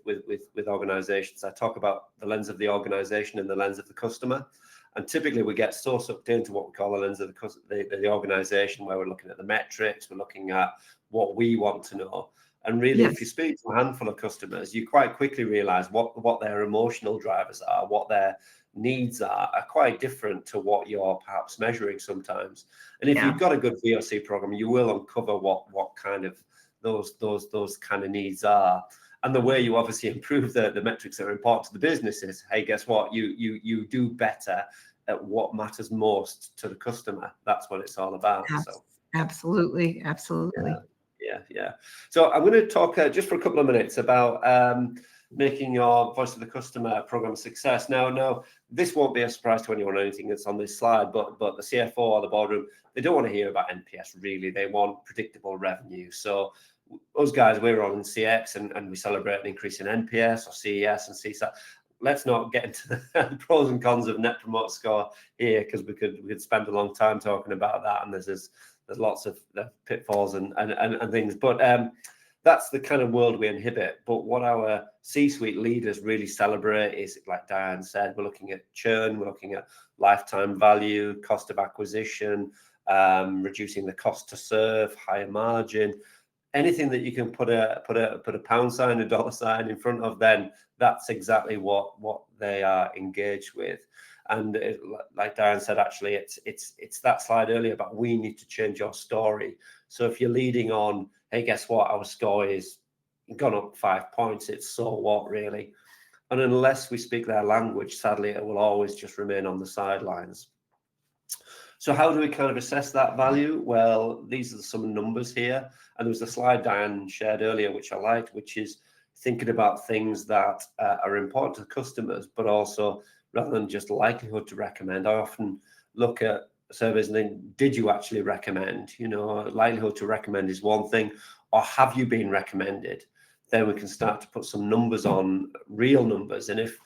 organizations, I talk about the lens of the organization and the lens of the customer. And typically we get so sucked into what we call the lens of the organization, where we're looking at the metrics, we're looking at what we want to know. And really, if you speak to a handful of customers, you quite quickly realize what their emotional drivers are, what their needs are quite different to what you're perhaps measuring sometimes. And if you've got a good VOC program, you will uncover what kind of those kind of needs are. And the way you obviously improve the metrics that are important to the business is, hey, guess what? You do better at what matters most to the customer. That's what it's all about. So absolutely. Yeah. So I'm going to talk just for a couple of minutes about making your voice of the customer program a success. Now, this won't be a surprise to anyone or anything that's on this slide, but the CFO or the boardroom, they don't want to hear about NPS, really. They want predictable revenue. So us guys, we're on CX and we celebrate an increase in NPS or CES and CSAT. Let's not get into the pros and cons of Net Promoter Score here, because we could spend a long time talking about that, and there's lots of pitfalls and things. But that's the kind of world we inhibit. But what our C-suite leaders really celebrate is, like Diane said, we're looking at churn, we're looking at lifetime value, cost of acquisition, reducing the cost to serve, higher margin. Anything that you can put a pound sign, a dollar sign in front of, then that's exactly what they are engaged with. And like Diane said, actually, it's that slide earlier about we need to change your story. So if you're leading on, hey, guess what? Our score is gone up 5 points. It's so what, really? And unless we speak their language, sadly, it will always just remain on the sidelines. So how do we kind of assess that value? Well, these are some numbers here. And there was a slide Diane shared earlier, which I liked, which is thinking about things that are important to customers, but also rather than just likelihood to recommend. I often look at surveys and think, did you actually recommend? Likelihood to recommend is one thing, or have you been recommended? Then we can start to put some numbers on, real numbers. And if,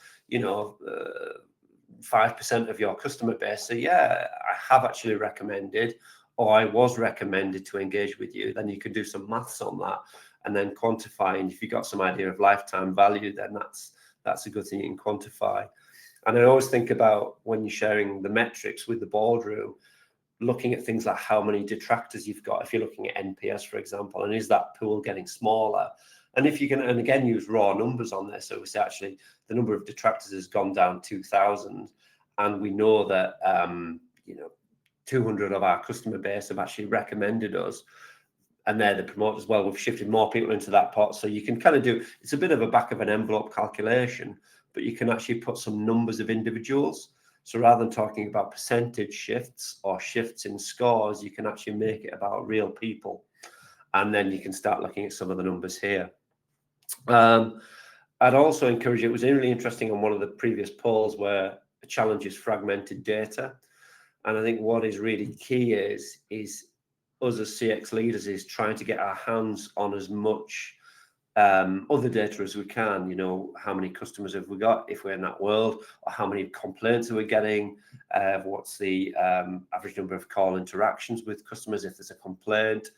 5% of your customer base say, yeah, I have actually recommended, or I was recommended to engage with you, then you can do some maths on that and then quantify. And if you've got some idea of lifetime value, then that's a good thing you can quantify. And I always think about, when you're sharing the metrics with the boardroom, looking at things like how many detractors you've got. If you're looking at NPS, for example, and is that pool getting smaller? And if you can, and again, use raw numbers on this. So we say actually the number of detractors has gone down 2,000. And we know that, 200 of our customer base have actually recommended us. And they're the promoters. Well, we've shifted more people into that pot. So you can kind of do, it's a bit of a back of an envelope calculation, but you can actually put some numbers of individuals. So rather than talking about percentage shifts or shifts in scores, you can actually make it about real people. And then you can start looking at some of the numbers here. I'd also encourage you, it was really interesting on one of the previous polls where the challenge is fragmented data. And I think what is really key is us as CX leaders is trying to get our hands on as much other data as we can. You know, how many customers have we got if we're in that world, or how many complaints are we getting? What's the average number of call interactions with customers if there's a complaint?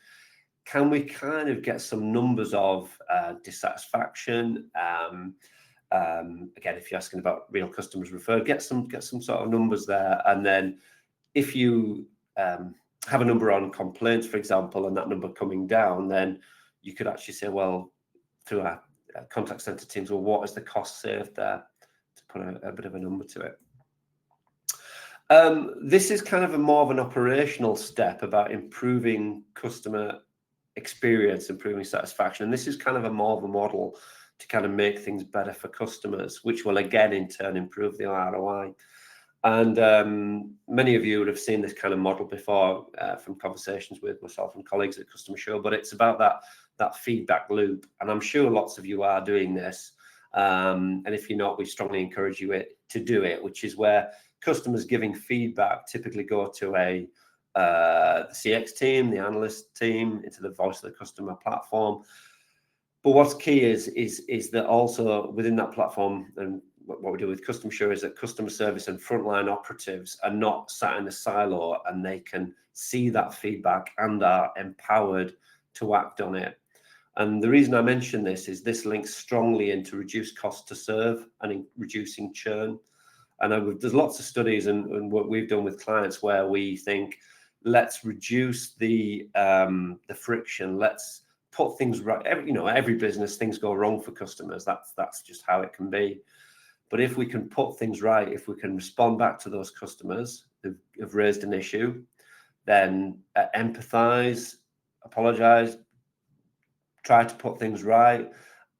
Can we kind of get some numbers of dissatisfaction? Again, if you're asking about real customers referred, get some sort of numbers there. And then if you have a number on complaints, for example, and that number coming down, then you could actually say, well, through our contact center teams, well, what is the cost saved there, to put a bit of a number to it. This is kind of more of an operational step about improving customer experience, improving satisfaction. And this is kind of a more of a model to kind of make things better for customers, which will again in turn improve the ROI. And many of you would have seen this kind of model before from conversations with myself and colleagues at CustomerSure, but it's about that feedback loop. And I'm sure lots of you are doing this. And if you're not, we strongly encourage you to do it, which is where customers giving feedback typically go to the CX team, the analyst team, into the voice of the customer platform. But what's key is that also within that platform, and what we do with CustomerSure is that customer service and frontline operatives are not sat in a silo, and they can see that feedback and are empowered to act on it. And the reason I mention this is this links strongly into reduced cost to serve and in reducing churn. And there's lots of studies and what we've done with clients where we think, let's reduce the friction. Let's put things right. Every business, things go wrong for customers. That's just how it can be. But if we can put things right, if we can respond back to those customers who've raised an issue, then empathize, apologize, try to put things right,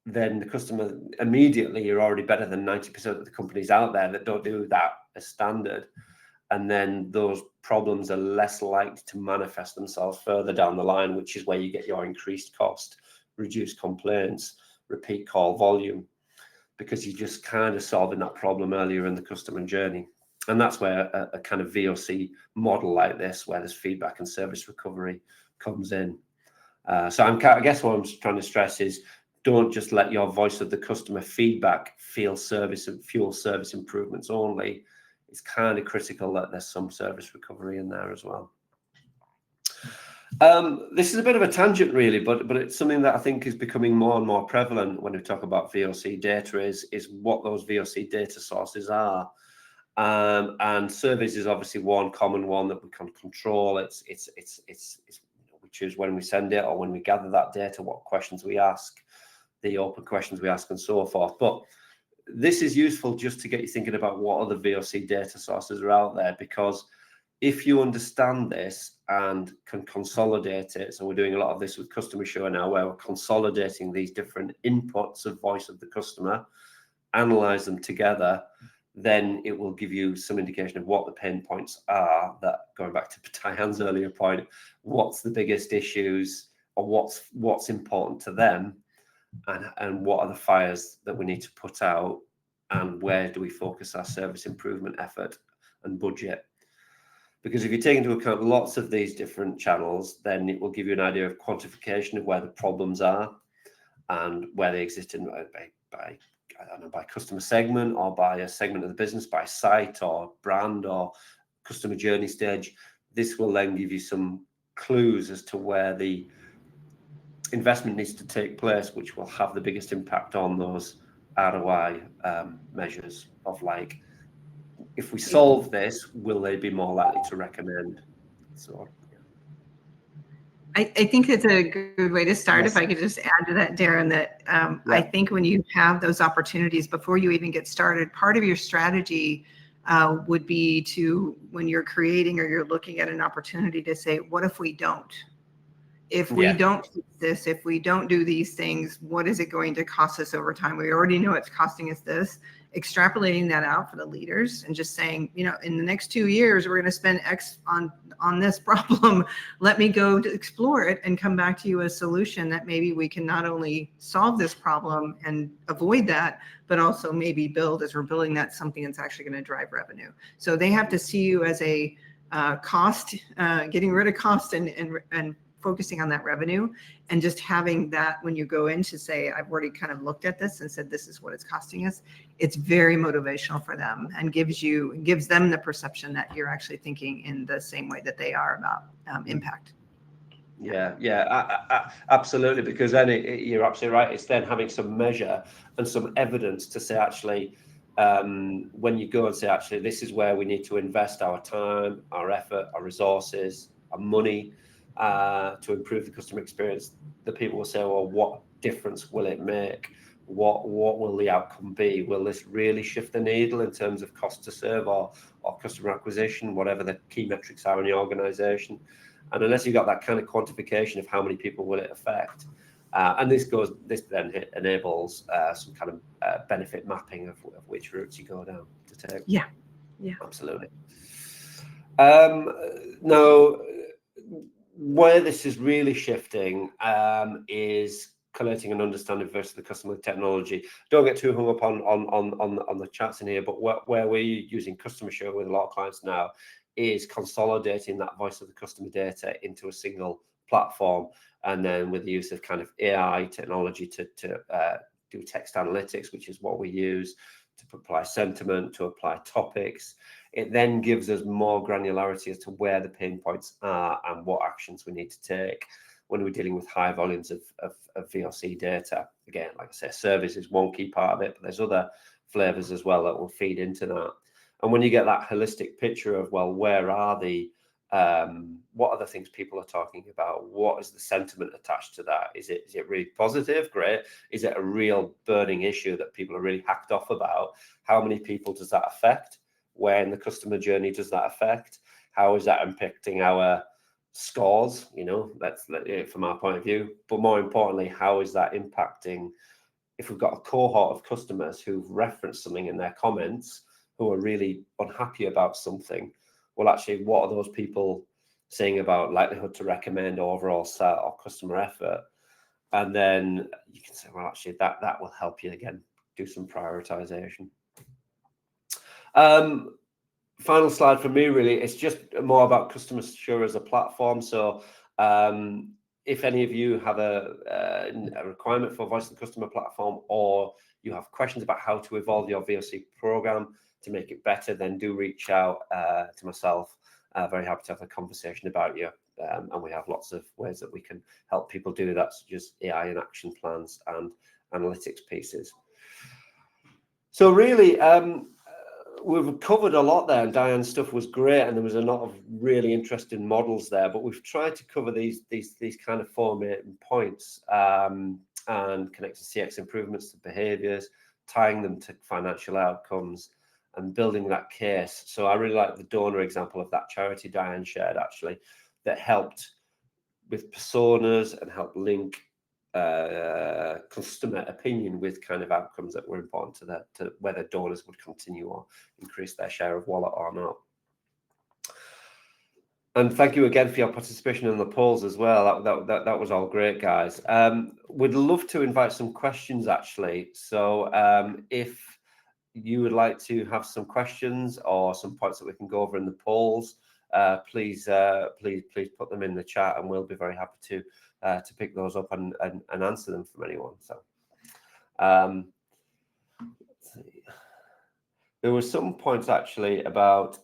then the customer immediately, you're already better than 90% of the companies out there that don't do that as standard. And then those problems are less likely to manifest themselves further down the line, which is where you get your increased cost, reduced complaints, repeat call volume, because you're just kind of solving that problem earlier in the customer journey. And that's where a kind of VOC model like this, where there's feedback and service recovery, comes in. So I guess what I'm trying to stress is, don't just let your voice of the customer feedback fuel service improvements only. It's kind of critical that there's some service recovery in there as well. This is a bit of a tangent really, but it's something that I think is becoming more and more prevalent when we talk about VOC data is what those VOC data sources are. And surveys is obviously one common one that we can control. It's we choose when we send it or when we gather that data, what questions we ask, the open questions we ask, and so forth. But this is useful just to get you thinking about what other VOC data sources are out there, because if you understand this and can consolidate it, so we're doing a lot of this with CustomerSure now, where we're consolidating these different inputs of voice of the customer, analyze them together, then it will give you some indication of what the pain points are, that, going back to Diane's earlier point, what's the biggest issues, or what's important to them, and what are the fires that we need to put out, and where do we focus our service improvement effort and budget. Because if you take into account lots of these different channels, then it will give you an idea of quantification of where the problems are and where they exist in by customer segment, or by a segment of the business, by site or brand or customer journey stage. This will then give you some clues as to where the investment needs to take place, which will have the biggest impact on those ROI measures of, like, if we solve this, will they be more likely to recommend? So I think it's a good way to start. Yes. If I could just add to that, Darren, that I think when you have those opportunities before you even get started, part of your strategy would be to, when you're creating or you're looking at an opportunity, to say, what if we don't? If we don't do this, if we don't do these things, what is it going to cost us over time? We already know it's costing us this. Extrapolating that out for the leaders and just saying, in the next 2 years, we're going to spend X on this problem. Let me go to explore it and come back to you as a solution that maybe we can not only solve this problem and avoid that, but also maybe build, as we're building that, something that's actually going to drive revenue. So they have to see you as a cost, getting rid of cost and focusing on that revenue and just having that when you go in to say, I've already kind of looked at this and said, this is what it's costing us. It's very motivational for them and gives them the perception that you're actually thinking in the same way that they are about impact. Yeah, absolutely. Because then you're absolutely right. It's then having some measure and some evidence to say, actually, when you go and say, actually, this is where we need to invest our time, our effort, our resources, our money to improve the customer experience, the people will say, well, what difference will it make? What will the outcome be? Will this really shift the needle in terms of cost to serve or customer acquisition, whatever the key metrics are in the organization? And unless you've got that kind of quantification of how many people will it affect, and this then enables some kind of benefit mapping of which routes you go down to take. Yeah, absolutely. Now, where this is really shifting is collating and understanding versus the customer technology. Don't get too hung up on the chats in here, but where we're using CustomerSure with a lot of clients now is consolidating that voice of the customer data into a single platform, and then with the use of kind of AI technology to do text analytics, which is what we use to apply sentiment, to apply topics. It then gives us more granularity as to where the pain points are and what actions we need to take when we're dealing with high volumes of VOC data. Again, like I say, service is one key part of it, but there's other flavors as well that will feed into that. And when you get that holistic picture of, well, where are what are the things people are talking about? What is the sentiment attached to that? Is it really positive? Great. Is it a real burning issue that people are really hacked off about? How many people does that affect? Where in the customer journey does that affect? How is that impacting our scores? That's from our point of view. But more importantly, how is that impacting if we've got a cohort of customers who've referenced something in their comments, who are really unhappy about something? Well, actually, what are those people saying about likelihood to recommend, overall sell, or customer effort? And then you can say, well, actually, that will help you again do some prioritization. Final slide for me, really, it's just more about CustomerSure as a platform. So if any of you have a requirement for voice of the customer platform, or you have questions about how to evolve your VOC program to make it better, then do reach out to myself. Very happy to have a conversation about you. And we have lots of ways that we can help people do that, such as AI and action plans and analytics pieces. So really, we've covered a lot there, and Diane's stuff was great, and there was a lot of really interesting models there, but we've tried to cover these kind of 4 main points and connecting CX improvements to behaviours, tying them to financial outcomes, and building that case. So I really like the donor example of that charity Diane shared, actually, that helped with personas and helped link customer opinion with kind of outcomes that were important to whether donors would continue or increase their share of wallet or not. And thank you again for your participation in the polls as well. That was all great, guys. We'd love to invite some questions, actually. So if you would like to have some questions or some points that we can go over in the polls, please put them in the chat, and we'll be very happy to pick those up and answer them from anyone. So let's see. There were some points actually about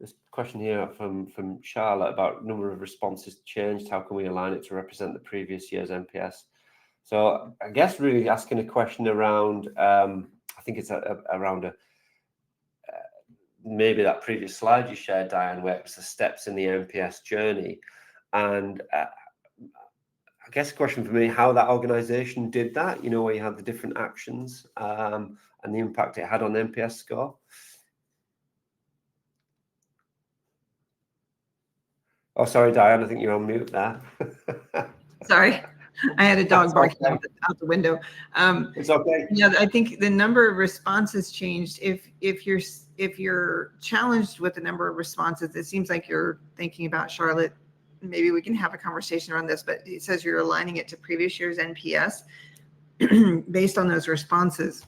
this question here from Charlotte about number of responses changed. How can we align it to represent the previous year's NPS? So I guess really asking a question around, I think it's around maybe that previous slide you shared, Diane, where it was the steps in the NPS journey. And I guess a question for me, how that organization did that, where you had the different actions and the impact it had on the NPS score. Oh, sorry, Diane, I think you're on mute there. Sorry. I had a dog barking out the window. It's okay. Yeah, I think the number of responses changed. If you're challenged with the number of responses, it seems like you're thinking about, Charlotte, maybe we can have a conversation around this, but it says you're aligning it to previous year's NPS based on those responses.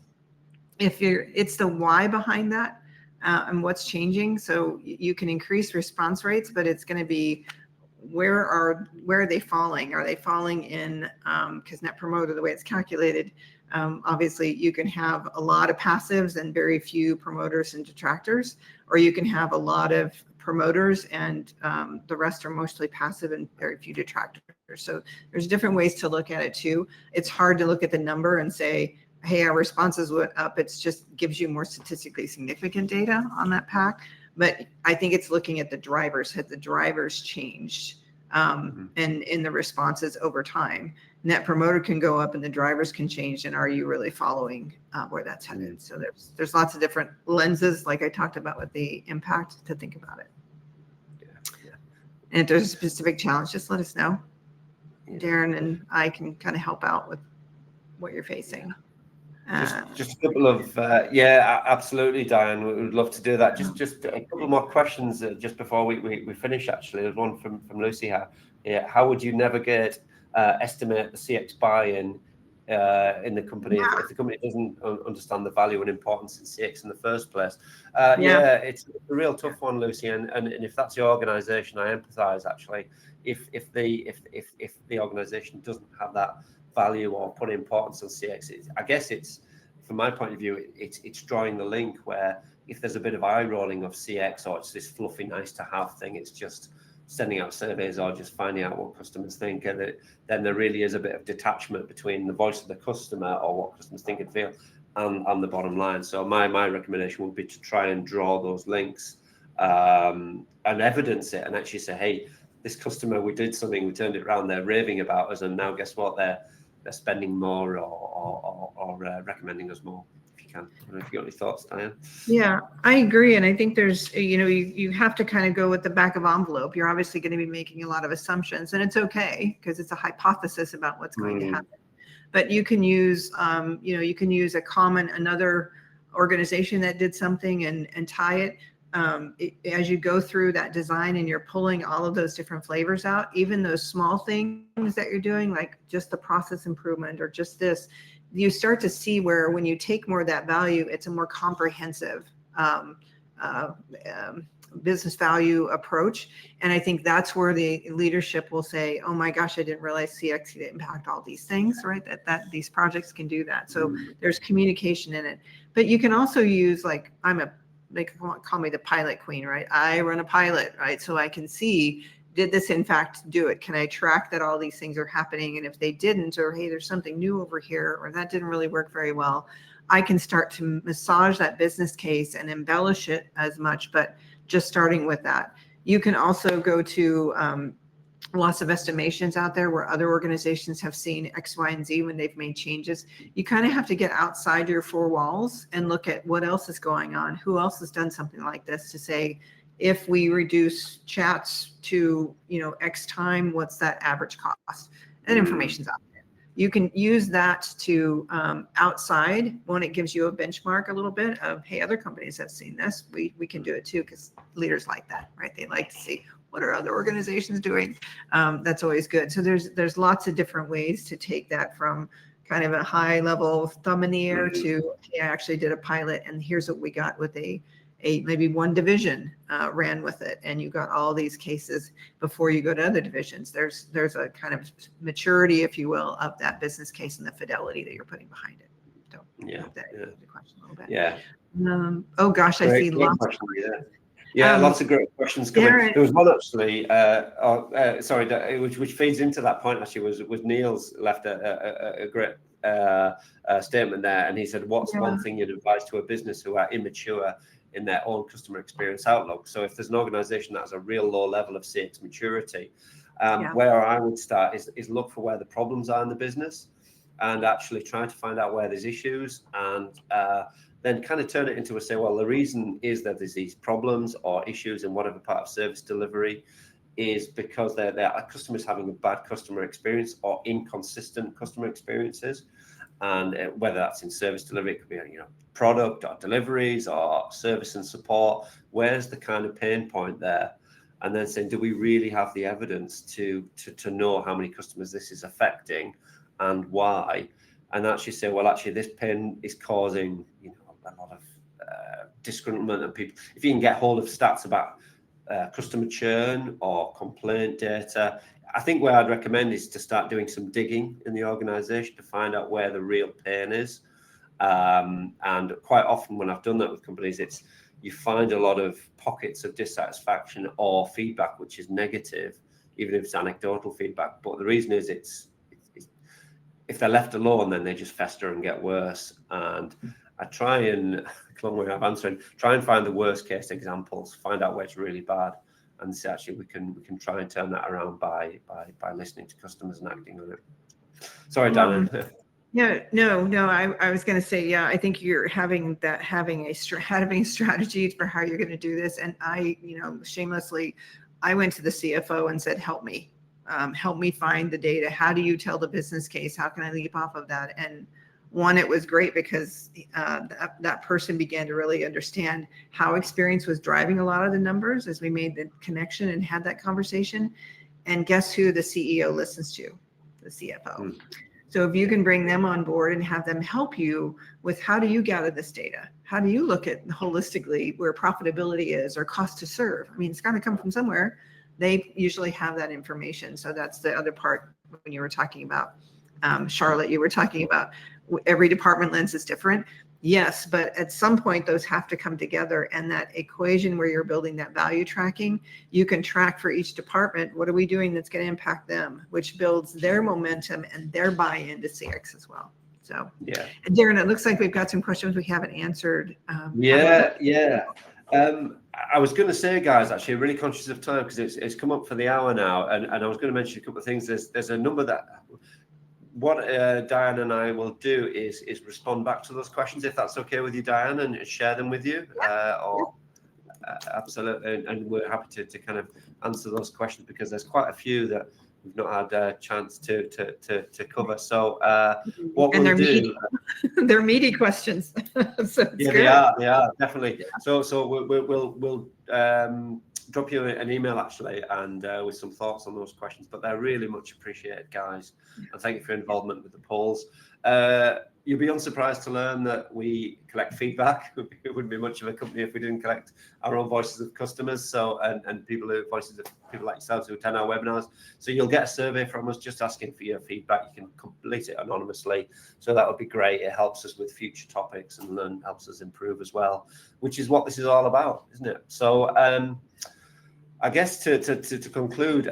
It's the why behind that and what's changing. So you can increase response rates, but it's going to be where are they falling? Are they falling in, because Net Promoter, the way it's calculated, obviously you can have a lot of passives and very few promoters and detractors, or you can have a lot of promoters and the rest are mostly passive and very few detractors. So there's different ways to look at it too. It's hard to look at the number and say, hey, our responses went up. It's just gives you more statistically significant data on that pack. But I think it's looking at the drivers. Have the drivers changed and in the responses over time? Net Promoter can go up and the drivers can change. And are you really following where that's headed? So there's lots of different lenses, like I talked about with the impact, to think about it. And if there's a specific challenge, just let us know. Darren and I can kind of help out with what you're facing. Just a couple of yeah, absolutely, Diane. We would love to do that. Just a couple more questions just before we finish. Actually, there's one from Lucy here. Yeah, how would you navigate estimate the CX buy-in in the company if the company doesn't understand the value and importance in CX in the first place? Yeah, it's a real tough one, Lucy. And if that's your organisation, I empathise actually. If the organisation doesn't have that value or put importance on CX, I guess it's, from my point of view, it's drawing the link where if there's a bit of eye rolling of CX or it's this fluffy nice to have thing, it's just sending out surveys or just finding out what customers think, and then there really is a bit of detachment between the voice of the customer or what customers think and feel and the bottom line. So my recommendation would be to try and draw those links and evidence it and actually say, hey, this customer, we did something, we turned it around, they're raving about us, and now guess what, they're spending more or recommending us more. If you can, I don't know if you got any thoughts, Diane. Yeah, I agree, and I think there's, you have to kind of go with the back of envelope. You're obviously going to be making a lot of assumptions, and it's okay because it's a hypothesis about what's going to happen. But you can use, you can use another organization that did something and tie it. As you go through that design and you're pulling all of those different flavors out, even those small things that you're doing, like just the process improvement or just this, you start to see where when you take more of that value, it's a more comprehensive business value approach. And I think that's where the leadership will say, oh my gosh, I didn't realize CX could impact all these things, right? That these projects can do that. So there's communication in it. But you can also use, like, they call me the pilot queen, right? I run a pilot, right? So I can see, did this in fact do it? Can I track that all these things are happening? And if they didn't, or hey, there's something new over here, or that didn't really work very well, I can start to massage that business case and embellish it as much, but just starting with that. You can also go to lots of estimations out there where other organizations have seen X, Y, and Z when they've made changes. You kind of have to get outside your four walls and look at what else is going on. Who else has done something like this to say, if we reduce chats to, X time, what's that average cost? And information's out there. You can use that to outside when it gives you a benchmark a little bit of, hey, other companies have seen this. We can do it too, because leaders like that, right? They like to see, what are other organizations doing? That's always good. So there's lots of different ways to take that from kind of a high level thumb in the air to, hey, I actually did a pilot and here's what we got with a maybe one division ran with it, and you got all these cases before you go to other divisions. There's a kind of maturity, if you will, of that business case and the fidelity that you're putting behind it. So that answers the question a little bit. Yeah. Oh gosh, I see lots of questions. Yeah, lots of great questions coming. Darren, there was one actually, which feeds into that point actually, was Neil's left a great statement there, and he said, what's one thing you'd advise to a business who are immature in their own customer experience outlook? So if there's an organization that has a real low level of CX maturity, where I would start is look for where the problems are in the business and actually try to find out where there's issues, and then kind of turn it into a say, well, the reason is that there's these problems or issues in whatever part of service delivery is because their customers having a bad customer experience or inconsistent customer experiences. And whether that's in service delivery, it could be product or deliveries or service and support. Where's the kind of pain point there? And then saying, do we really have the evidence to know how many customers this is affecting and why? And actually say, well, actually, this pain is causing a lot of disgruntlement, and people. If you can get hold of stats about customer churn or complaint data, I think what I'd recommend is to start doing some digging in the organization to find out where the real pain is. And quite often when I've done that with companies, you find a lot of pockets of dissatisfaction or feedback which is negative, even if it's anecdotal feedback. But the reason is if they're left alone, then they just fester and get worse. And I try and, long way of answering, try and find the worst case examples, find out where it's really bad, and see actually we can try and turn that around by listening to customers and acting on it. Sorry, Diane. No. I was going to say, yeah, I think you're having a strategy for how you're going to do this. And I, shamelessly, I went to the CFO and said, help me find the data. How do you tell the business case? How can I leap off of that? And one, it was great because that person began to really understand how experience was driving a lot of the numbers as we made the connection and had that conversation. And guess who the CEO listens to? The CFO. So if you can bring them on board and have them help you with how do you gather this data? How do you look at holistically where profitability is or cost to serve? I mean, it's got to come from somewhere. They usually have that information. So that's the other part when you were talking about, Charlotte, you were talking about every department lens is different. Yes, but at some point those have to come together, and that equation where you're building that value tracking, you can track for each department, what are we doing that's going to impact them, which builds their momentum and their buy-in to CX as well. So, yeah. And Darren, it looks like we've got some questions we haven't answered. I was going to say, guys, actually, really conscious of time because it's come up for the hour now, and I was going to mention a couple of things. There's a number that. What Diane and I will do is respond back to those questions, if that's okay with you, Diane, and share them with you. Absolutely, and we're happy to kind of answer those questions because there's quite a few that we've not had a chance to cover. So what we'll do, they're meaty questions. So yeah, good. they are definitely. Yeah. So we'll drop you an email actually, and with some thoughts on those questions. But they're really much appreciated, guys. And thank you for your involvement with the polls. You'll be unsurprised to learn that we collect feedback. It wouldn't be much of a company if we didn't collect our own voices of customers. So and voices of people like yourselves who attend our webinars. So you'll get a survey from us just asking for your feedback. You can complete it anonymously. So that would be great. It helps us with future topics and helps us improve as well, which is what this is all about, isn't it? So I guess to conclude,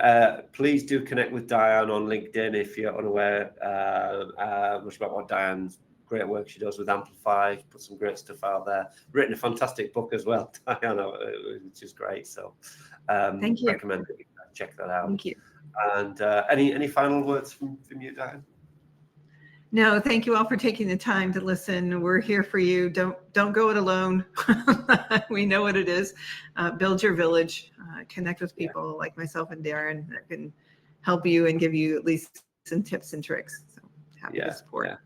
please do connect with Diane on LinkedIn if you're unaware much about what Diane's great work she does with Amplify. Put some great stuff out there. Written a fantastic book as well, Diane, which is great. So thank you. Recommend it. Check that out. Thank you. And any final words from you, Diane? No, thank you all for taking the time to listen. We're here for you. Don't go it alone. We know what it is. Build your village. Connect with people like myself and Darren that can help you and give you at least some tips and tricks. So happy to support.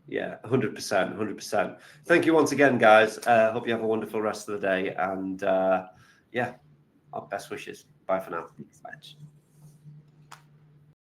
Yeah, 100%. Thank you once again, guys. Hope you have a wonderful rest of the day. And our best wishes. Bye for now. Thanks so much.